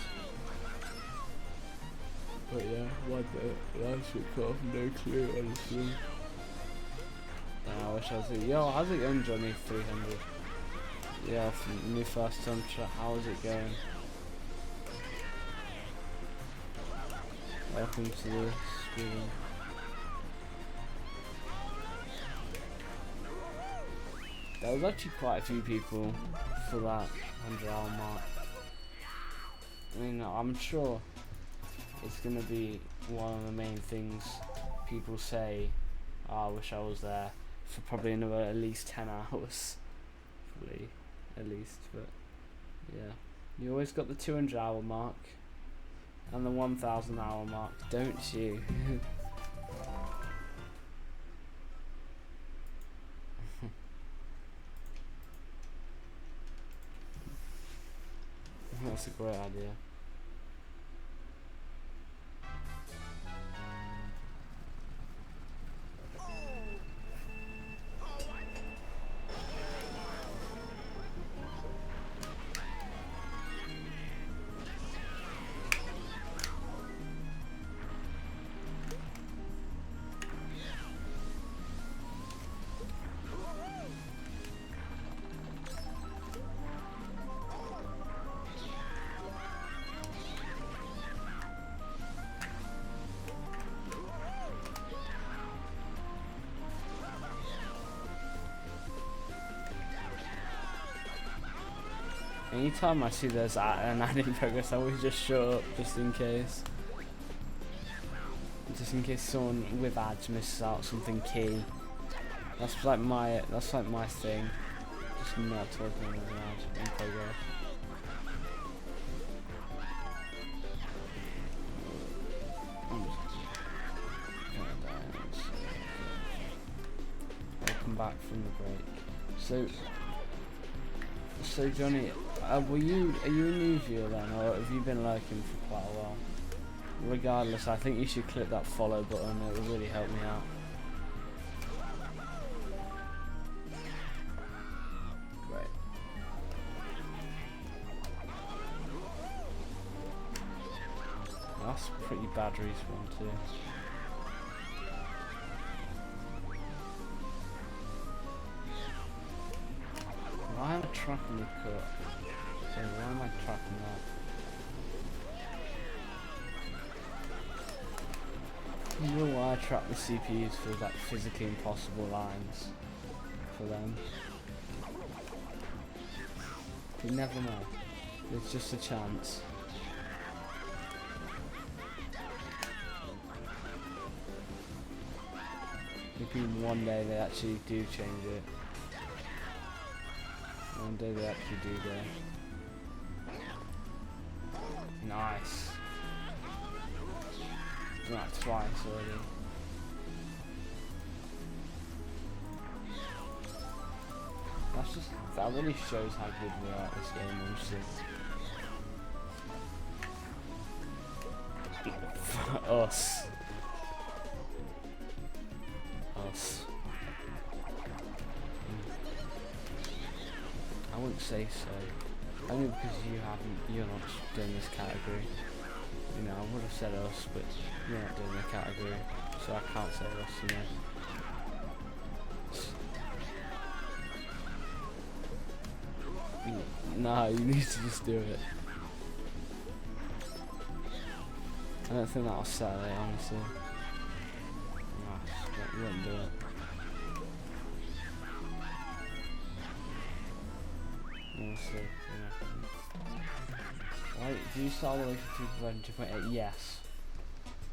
But yeah, one bit, that's it, cut off, no clue, honestly. I wish I was like, yo, how's it going, Johnny 300? Yeah, from my first time chat, how is it going? Welcome to the stream. There was actually quite a few people for that 100-hour mark. I mean, I'm sure it's gonna be one of the main things people say, oh, I wish I was there, for probably another at least 10 hours. Probably, at least, but yeah. You always got the 200-hour mark and the 1,000-hour mark, don't you? That's a great idea. Anytime I see there's an ad in progress, I always just shut up, just in case. Just in case someone with ads misses out something key. That's like my thing. Just not talking about an ad in progress. Welcome back from the break. So Johnny, are you a new viewer then, or have you been lurking for quite a while? Regardless, I think you should click that follow button, it will really help me out. Great. That's pretty bad respawn too. Why am I tracking the cut? Yeah, why am I tracking that? You know why I track the CPUs for like physically impossible lines for them? You never know. It's just a chance. Maybe one day they actually do change it. One day they actually do go. Nice. Done that twice already. That really shows how good we are at this game, honestly. Us. I wouldn't say so. Only because you're not doing this category. You know, I would have said us, but you're not doing the category, so I can't say us, you know. No, you need to just do it. I don't think that'll settle it, honestly. No, you won't do it. Honestly, yeah. Why do you start all the way from 2.8? Yes.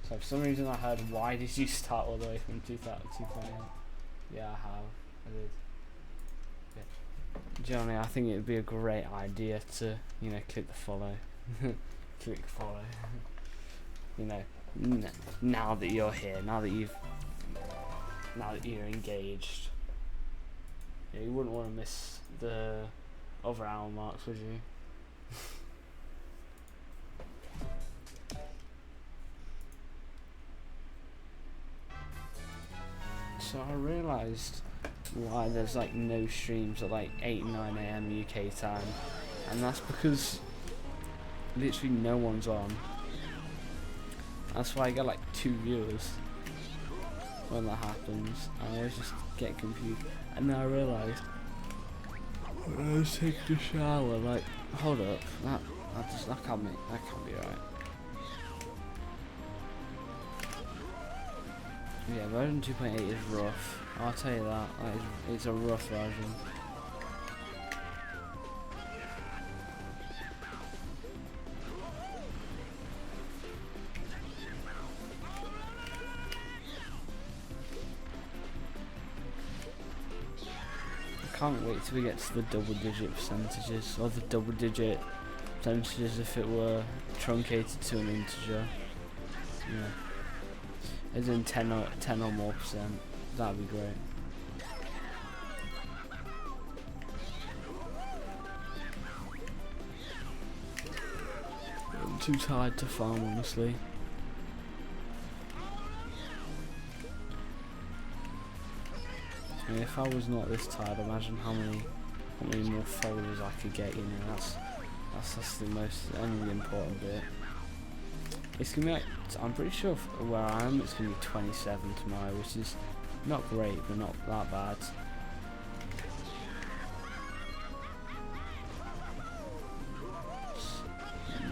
So for some reason I heard, why did you start all the way from 2.8? Yeah, I have. I did. Johnny, I think it would be a great idea to, you know, click the follow. Click follow. You know, now that you're here, now that you're engaged. Yeah, you wouldn't want to miss the other hour marks, would you? So I realised why there's like no streams at like 8, 9 AM UK time, and that's because literally no one's on. That's why I get like 2 viewers when that happens. I always just get confused, and then I realised when I was taking a shower, like, hold up, that can't be right. Yeah, version 2.8 is rough. I'll tell you that. It's a rough version. I can't wait till we get to the double-digit percentages, or the double-digit percentages if it were truncated to an integer. Yeah. As in 10 or more percent. That'd be great. I'm too tired to farm, honestly. I mean, if I was not this tired, imagine how many more followers I could get. You know, that's the only important bit. It's gonna be like, I'm pretty sure where I am, it's gonna be 27 tomorrow, which is not great, but not that bad. It's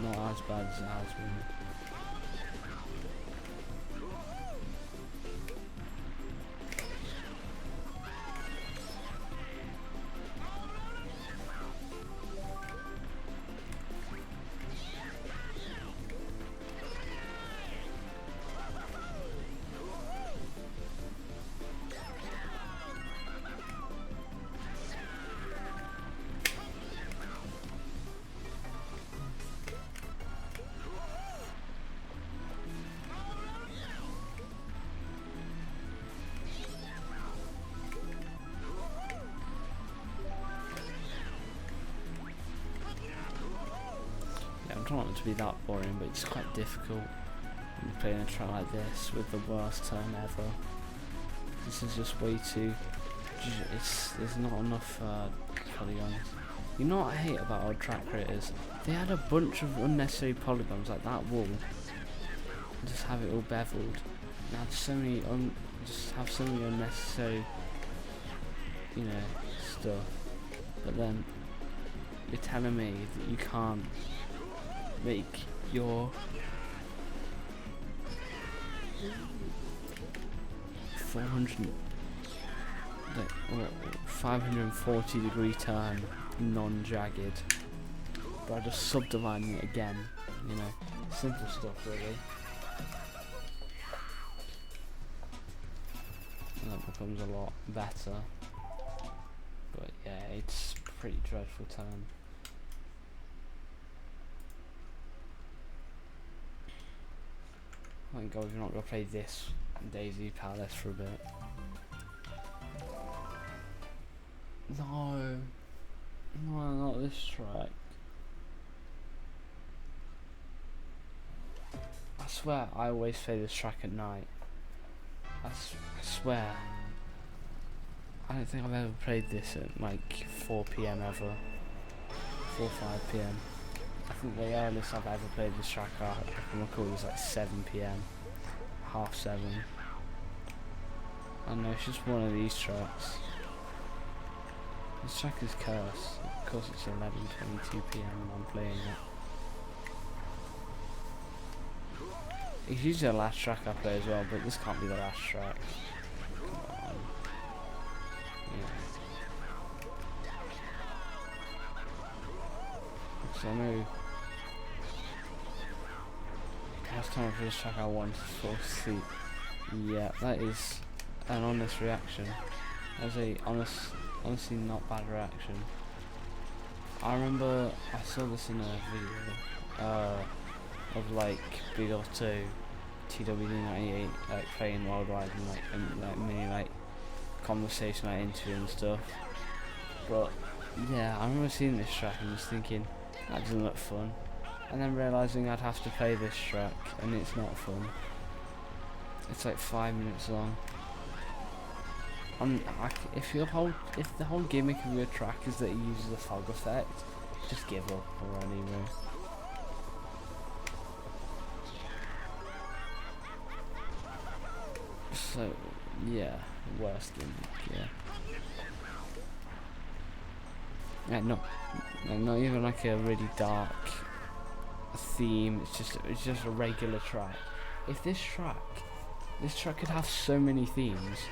not as bad as it has been. I don't want it to be that boring, but it's quite difficult when you're playing a track like this with the worst turn ever. This is just way too. There's not enough polygons. You know what I hate about old track creators? They had a bunch of unnecessary polygons like that wall, and just have it all beveled. Now just have so many unnecessary, you know, stuff. But then you're telling me that you can't make your 540 degree turn non-jagged by just subdividing it again, you know, simple stuff really. And that becomes a lot better, but yeah, it's a pretty dreadful turn. Thank God we're not going to play this Daisy Palace for a bit. No, not this track. I swear I always play this track at night. I swear. I don't think I've ever played this at like 4 PM ever. 4 or 5 PM. I think the earliest I've ever played this track I can recall was like 7 PM, half 7. I don't know, it's just one of these tracks. This track is cursed. Of course it's 11:22 PM and I'm playing it. It's usually the last track I play as well, but this can't be the last track. Come on. Yeah. So I know last time for this track I wanted to fall asleep. Yeah, that is an honest reaction. That's a honestly not bad reaction. I remember I saw this in a video of like Big Otto TWD98 like playing worldwide and like mini like conversation like interview and stuff. But yeah, I remember seeing this track and just thinking that doesn't look fun, and then realising I'd have to play this track and it's not fun. It's like 5 minutes long. if the whole gimmick of your track is that it uses a fog effect, just give up already, bro. So yeah, worst gimmick, yeah. Not even like a really dark theme. It's just a regular track. If this track could have so many themes.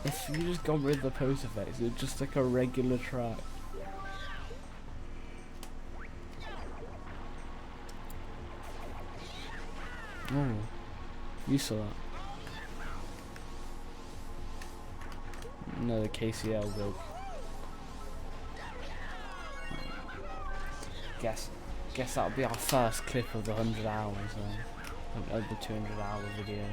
If you just got rid of the post effects, it's just like a regular track. Oh, you saw that? No, the KCL bug. Guess that'll be our first clip of the 100 hours then. Of the 200-hour video.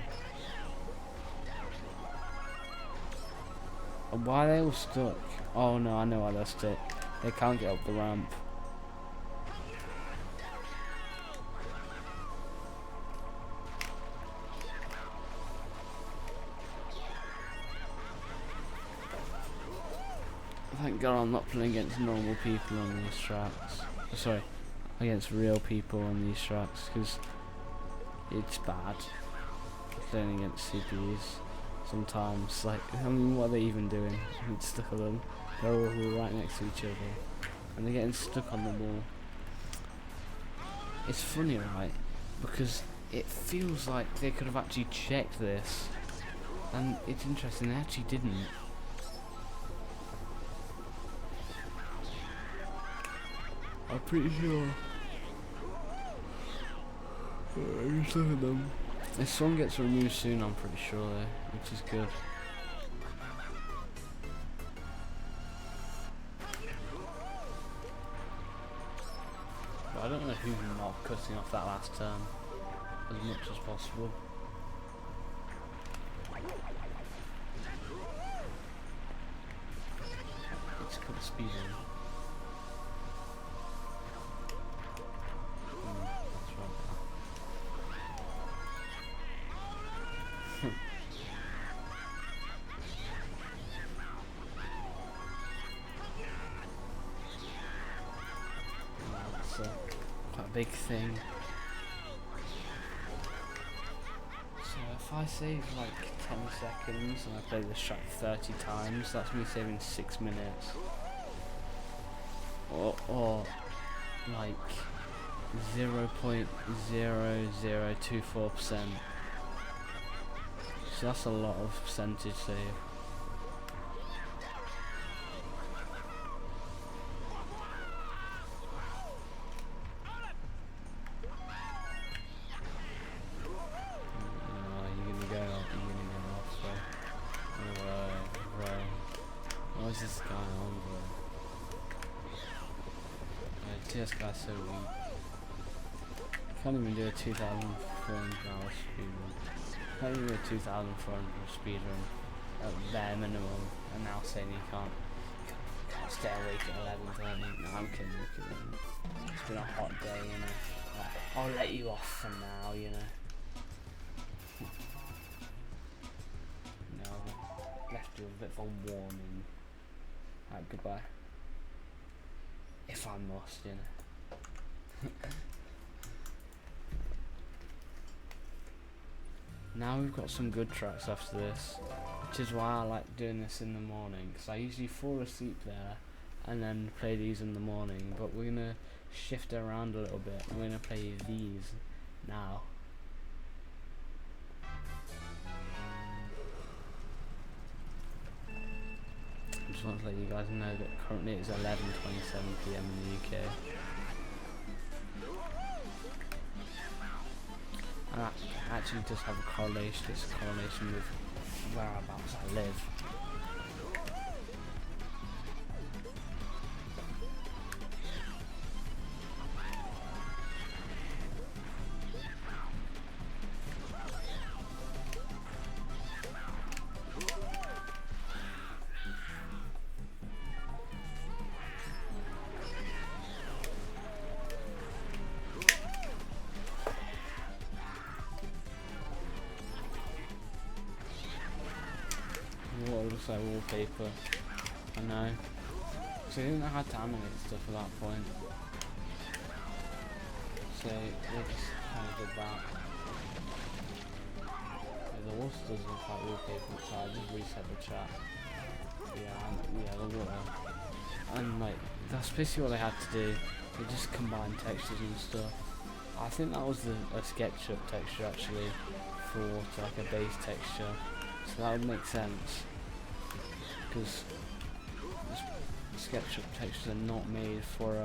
Why are they all stuck? Oh no, I know why they're stuck. They can't get up the ramp. Thank God I'm not playing against normal people on these tracks. Sorry, against real people on these tracks, because it's bad playing against CPs. Sometimes, like, I mean, what are they even doing? It's stuck on them. They're all right next to each other, and they're getting stuck on the wall. It's funny, right? Because it feels like they could have actually checked this, and it's interesting, they actually didn't. I'm pretty sure. Just look at them. This song gets removed soon, I'm pretty sure, though, which is good. But I don't know who's not cutting off that last turn as much as possible. It's called Speedrunning. Quite a big thing. So if I save like 10 seconds and I play this track 30 times, that's me saving 6 minutes. Or like 0.0024%. So that's a lot of percentage save. What is this guy on, bro? This guy's so weak. Can't even do a 2,400 hour speedrun. Can't even do a 2,400 speedrun at bare minimum, and now saying you can't stay awake at 11:30. No, I'm kidding. It's been a hot day, you know. I'll let you off for now, you know. No, left you a bit of a warning. Alright, goodbye. If I must, you know. Now we've got some good tracks after this, which is why I like doing this in the morning, because I usually fall asleep there and then play these in the morning, but we're going to shift it around a little bit. We're going to play these now. I just want to let you guys know that currently it's 11:27 PM in the UK. And that actually does have a correlation. It's a correlation with whereabouts I live. What looks like wallpaper. I know. So I didn't know how to animate stuff at that point. So they just kind of did that. Yeah, the water does look like wallpaper, so I just reset the chat. Yeah, the water. And like, that's basically what they had to do. They just combined textures and stuff. I think that was a SketchUp texture actually for water, like a base texture. So that would make sense. Because SketchUp textures are not made for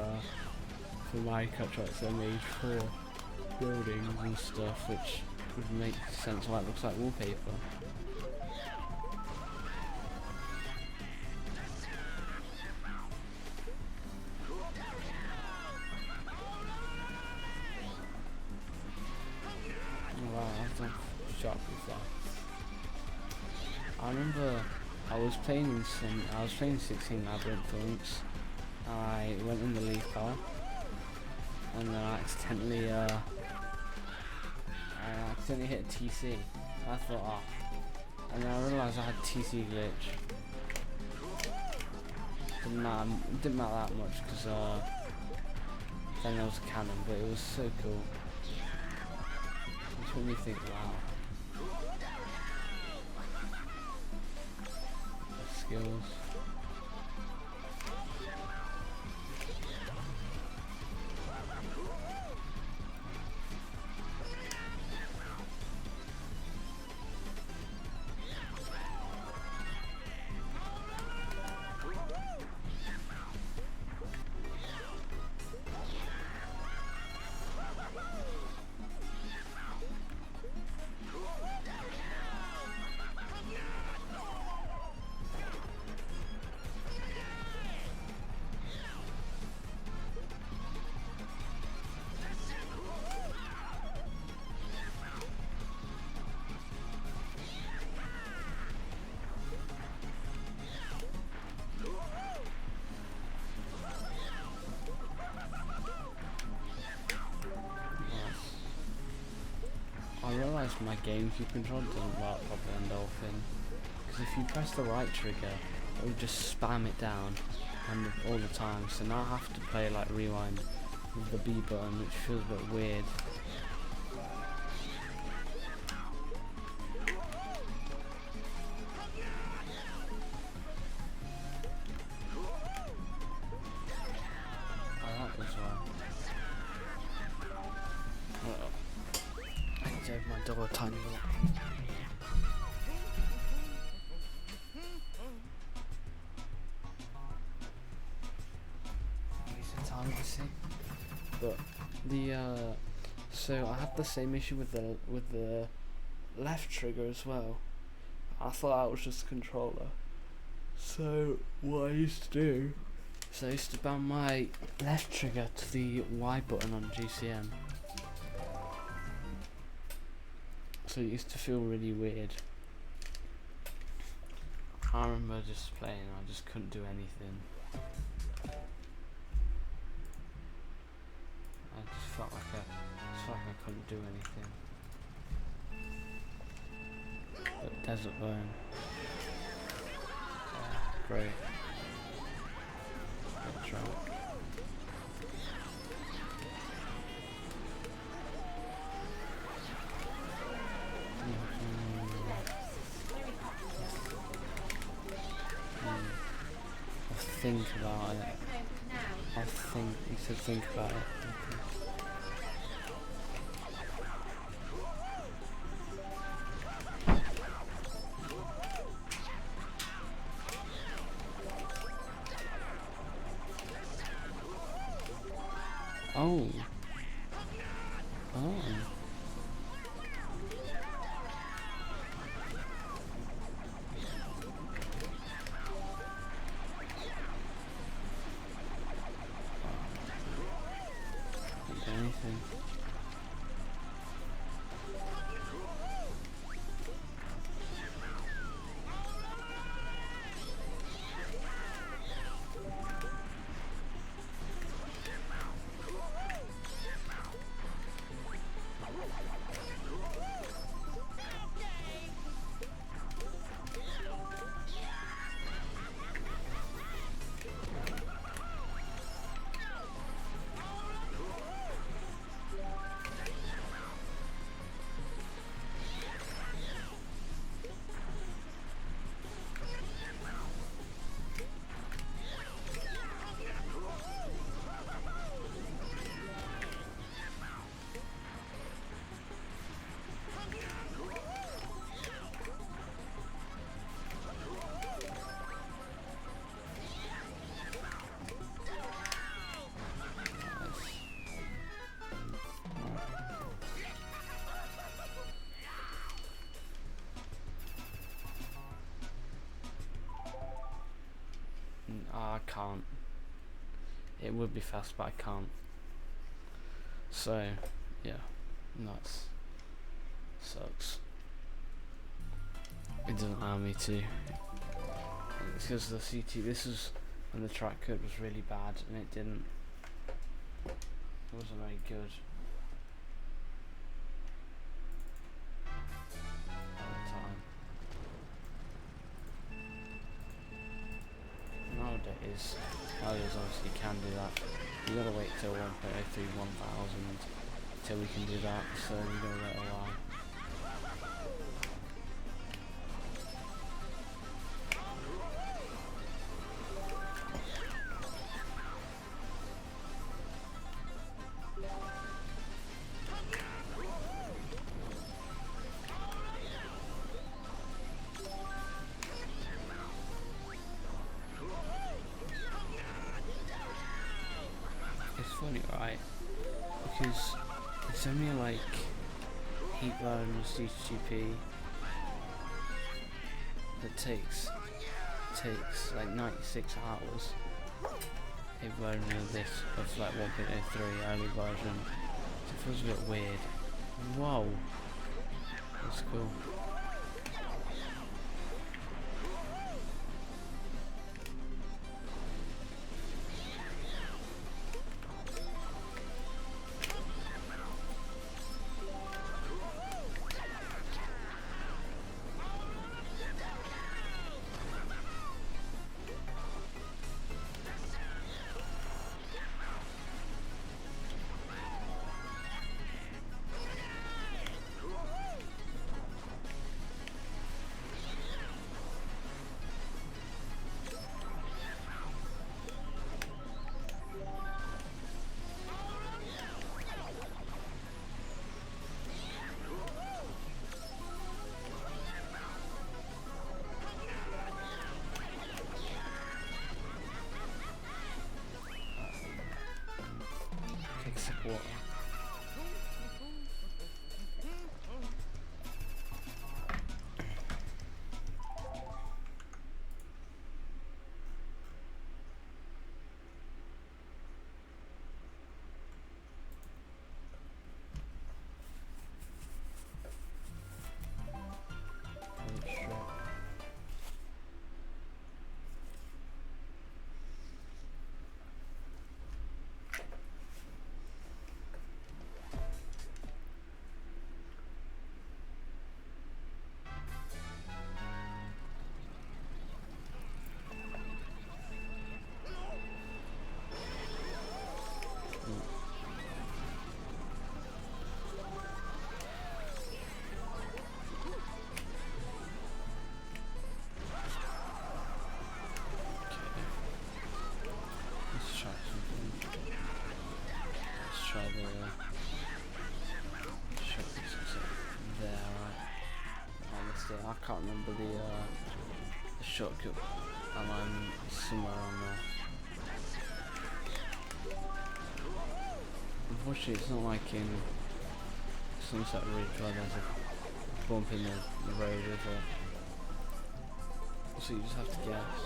Minecraft tracks, they're made for buildings and stuff, which would make sense why it looks like wallpaper. Oh wow, I've done sharply fast. I remember I was playing 16 Labyrinth once. I went in the leaf car and then I accidentally hit a TC. I thought, and then I realised I had TC glitch. Didn't matter that much because then there was a cannon, but it was so cool. It's when you think, wow, skills. I realised my GameCube controller doesn't work properly on Dolphin, because if you press the right trigger, it will just spam it down and all the time, so now I have to play like rewind with the B button, which feels a bit weird. I like this one. I need to open my door a tiny bit. But so I had the same issue with the left trigger as well. I thought that was just a controller. So what I used to do, I used to bound my left trigger to the Y button on GCM. So it used to feel really weird. I remember just playing, I just couldn't do anything. I just felt like I couldn't do anything. But Desert Burn. Yeah, great. Good track. I'll think about it. You should think about it. Oh. Oh. Can't do anything. can't. It would be fast, but I can't. So, yeah, nuts. Sucks. It doesn't allow me to. It's because the this was when the track code was really bad and it wasn't very good at the time. Nowadays obviously you can do that. You gotta wait till 1.03 1000 till we can do that, so we're gonna wait a while. It's funny, right? Because it's only like heat run CTGP that takes like 96 hours. A version of this of like 1.03 early version. So it feels a bit weird. Whoa, that's cool. Take a sip of water. I can't remember the shortcut, and I'm somewhere on there. Unfortunately, it's not like in Sunset Ridge where there's a bump in the road, is it? So you just have to guess.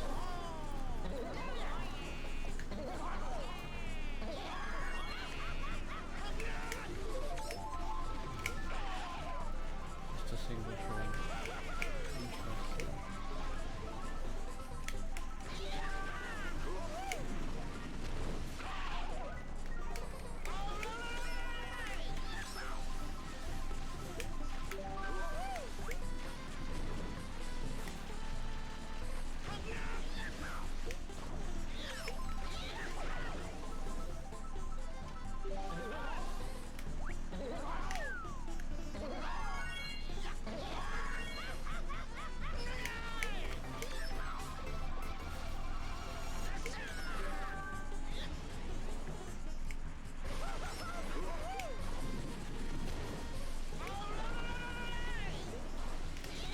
Just a single train. Interesting.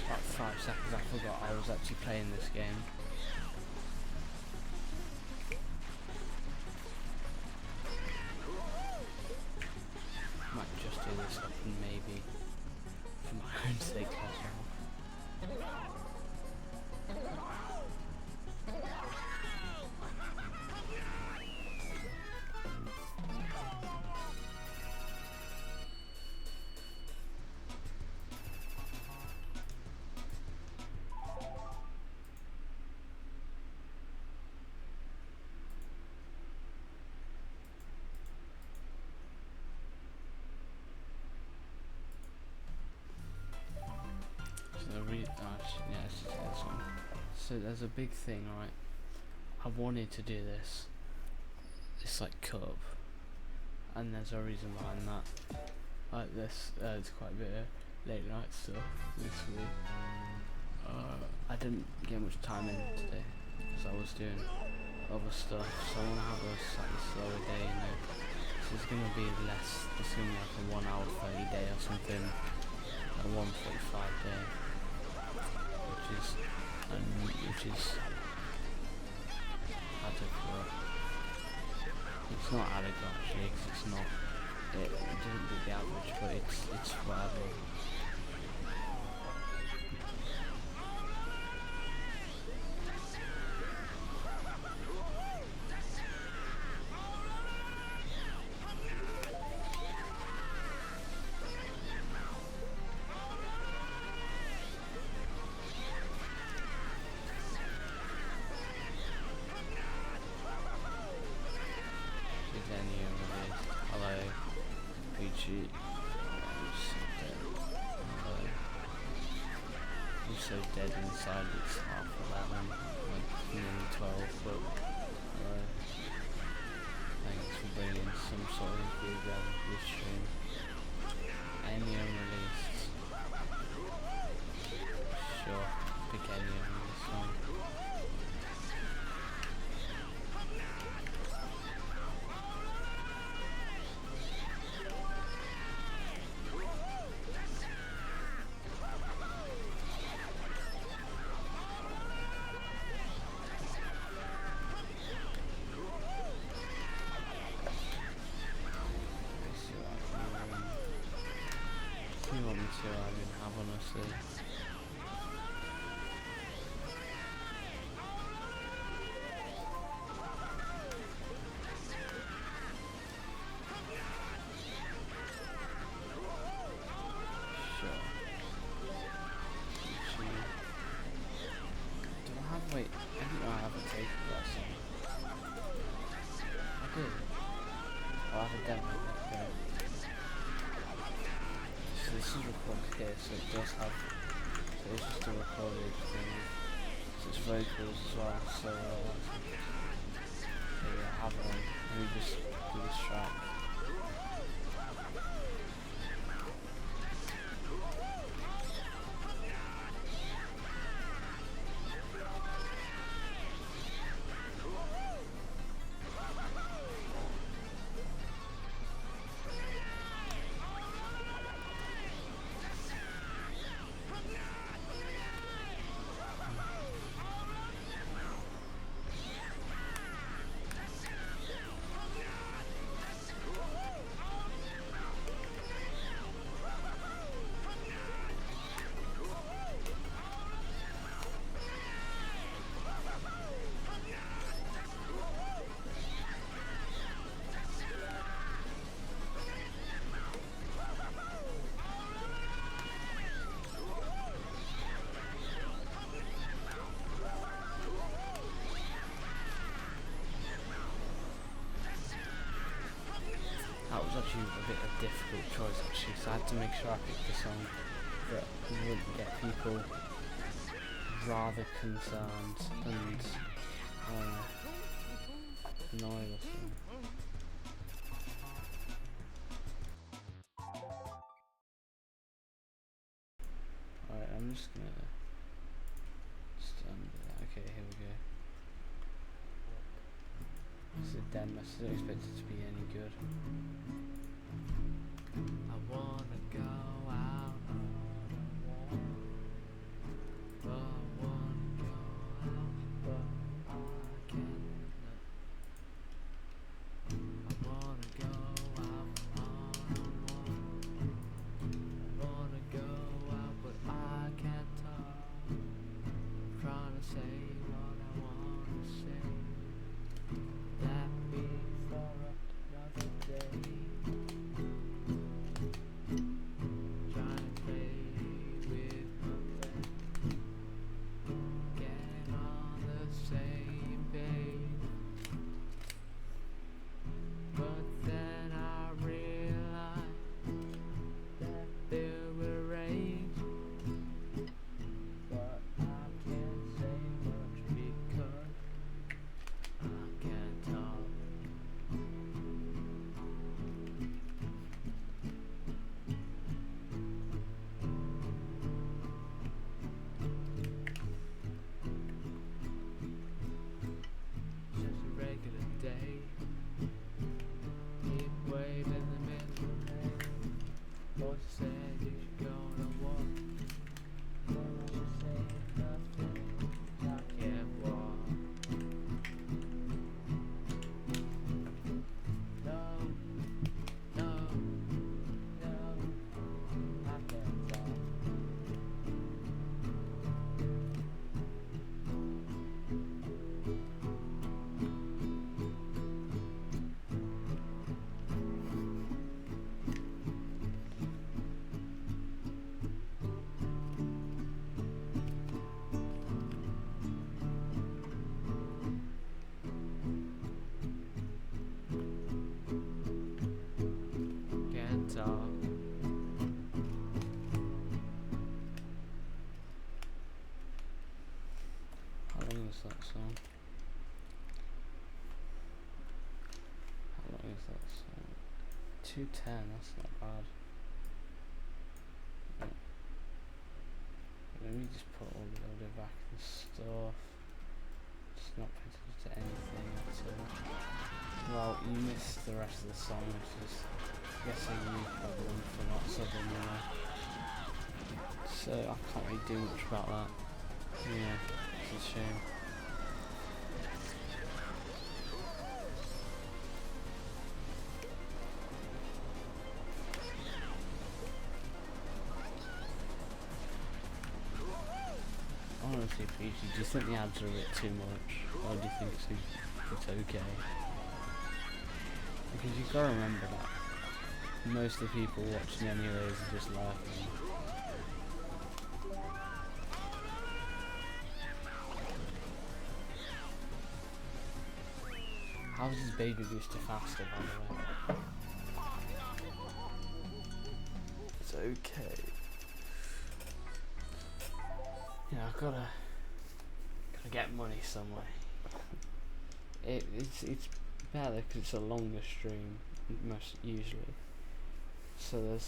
About 5 seconds I forgot I was actually playing this game. Might just do this up and maybe for my own sake as well. actually, yeah, let's just get this one. So there's a big thing, right? I wanted to do this. It's like cup, and there's a reason behind that. Like this, it's quite a bit of late night stuff this week. I didn't get much time in today because I was doing other stuff, so I want to have a slightly slower day, you know. So it's going to be less, it's going to be like a 1 hour 30 day or something, a 1:45 day, which is adequate. It's not adequate actually, because it's not, it doesn't beat the average, but it's whatever. Hello, Peachy. I'm so dead inside, it's 11:30, like nearly 12, but thanks for bringing some sort of enthusiasm to this stream. Any unreleased? Sure, pick any unreleased one. I didn't have honestly. Sure. Do I have, wait, I didn't know I have a tape for that song. I do. I have a demo, okay. So this is recorded here, so it does have, so it's just a recorded thing, so it's vocals as well, so yeah, I have one, let me just do this track. That was actually a bit of a difficult choice actually, so I had to make sure I picked a song that wouldn't get people rather concerned and annoyed or something. Alright, I'm just gonna okay, here we go. This is a demo, so I don't expect it to be any good. I wanna go out on a walk, but I wanna go out, but I can't. I wanna go out on a walk, I wanna go out, but I can't talk. I'm trying to say what I wanna say. That be for another day. Boy said you should go to war. Then I should say nothing. I can't walk. No, no, no, I can't talk. Can't talk. How long is that song? How long is that song? 2:10, that's not bad. Let me just put all the audio back and stuff. Just not put it to anything at all. Well, you missed the rest of the song, which is, I guess, a you problem for not subbing there. So I can't really do much about that. Yeah, it's a shame. Honestly, Peachy, do you think the ads are a bit too much? Or do you think it's okay? Because you've got to remember that most of the people watching anyways are just laughing. How's his baby booster faster, by the way? It's okay. Yeah, I've gotta get money some way. It's better because it's a longer stream, most usually. So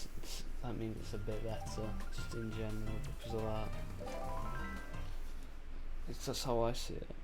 that means it's a bit better, just in general, because of that. It's just how I see it.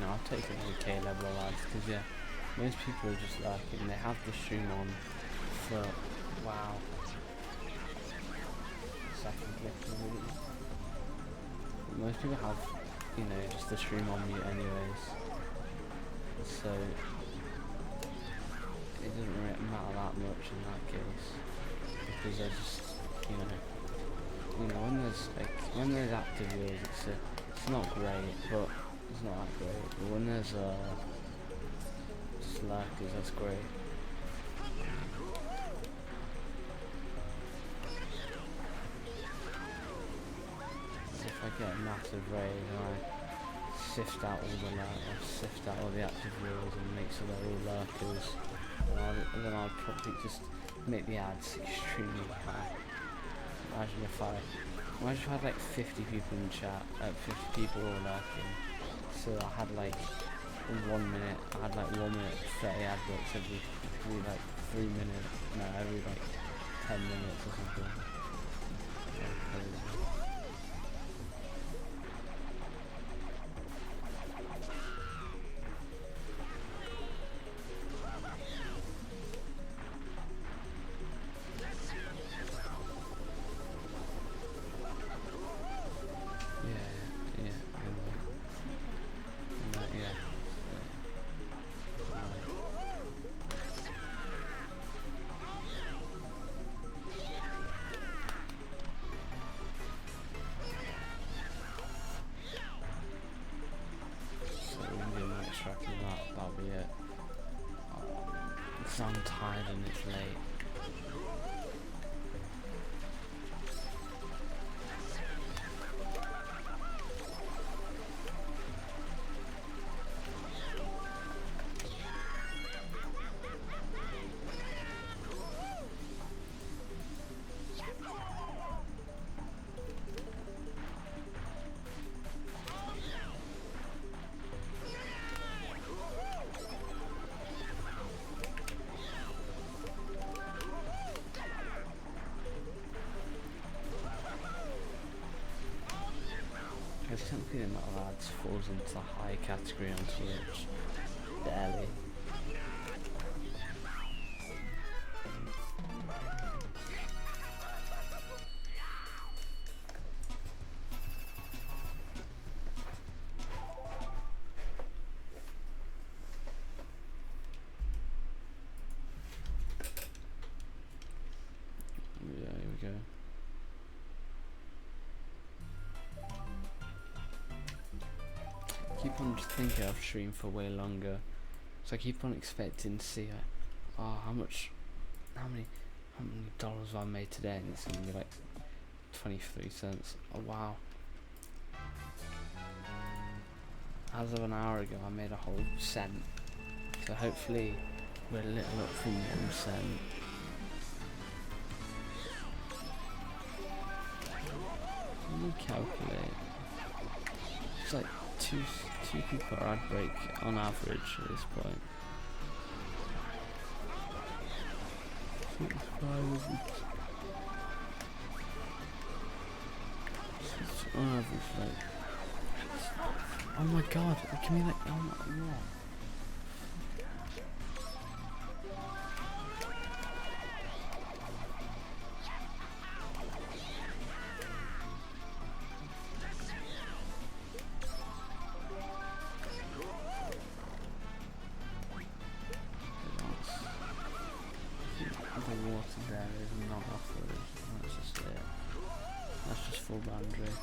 I'll take an okay level of ads because yeah, most people are just lurking. They have the stream on for wow. Second click really. Most people have, just the stream on mute anyways. So it doesn't really matter that much in that case because they're just when there's active viewers it's not great, but it's not that great. But when there's just lurkers, that's great. If I get a massive raid and I sift out all the active viewers and make sure they're all lurkers, then I'll probably just make the ads extremely high. Imagine if I had like 50 people in chat, 50 people all lurking. So I had like in 1 minute, I had like 1 minute 30 adverts every like 3 minutes, no, every like 10 minutes or something. That'll be it. Because I'm tired and it's late. because technically they're not allowed to fall into the high category on Twitch. Barely. Yeah, here we go. I keep on just thinking I've streamed for way longer, so I keep on expecting to see like, oh, how many dollars have I made today, and it's gonna be like 23 cents. Oh wow. As of an hour ago I made a whole cent, so hopefully we're a little up from 1 cent. Let me calculate. It's like two people per ad break on average at this point. On average, like, oh my god, give me that, oh my, what? The water there is not off-road, that's just it. That's just full boundary.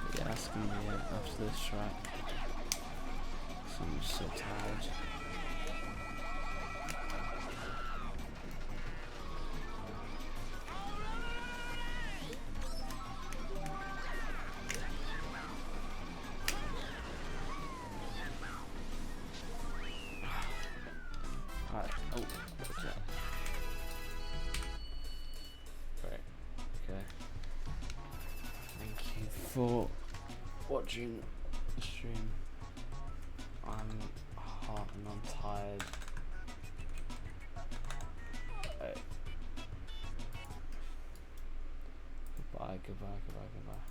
But yeah, that's gonna be it after this track. So I'm just so tired. Alright, oh, what's that? Right, okay. Thank you for watching the stream. I'm hot and I'm tired. Right. Goodbye, goodbye, goodbye, goodbye.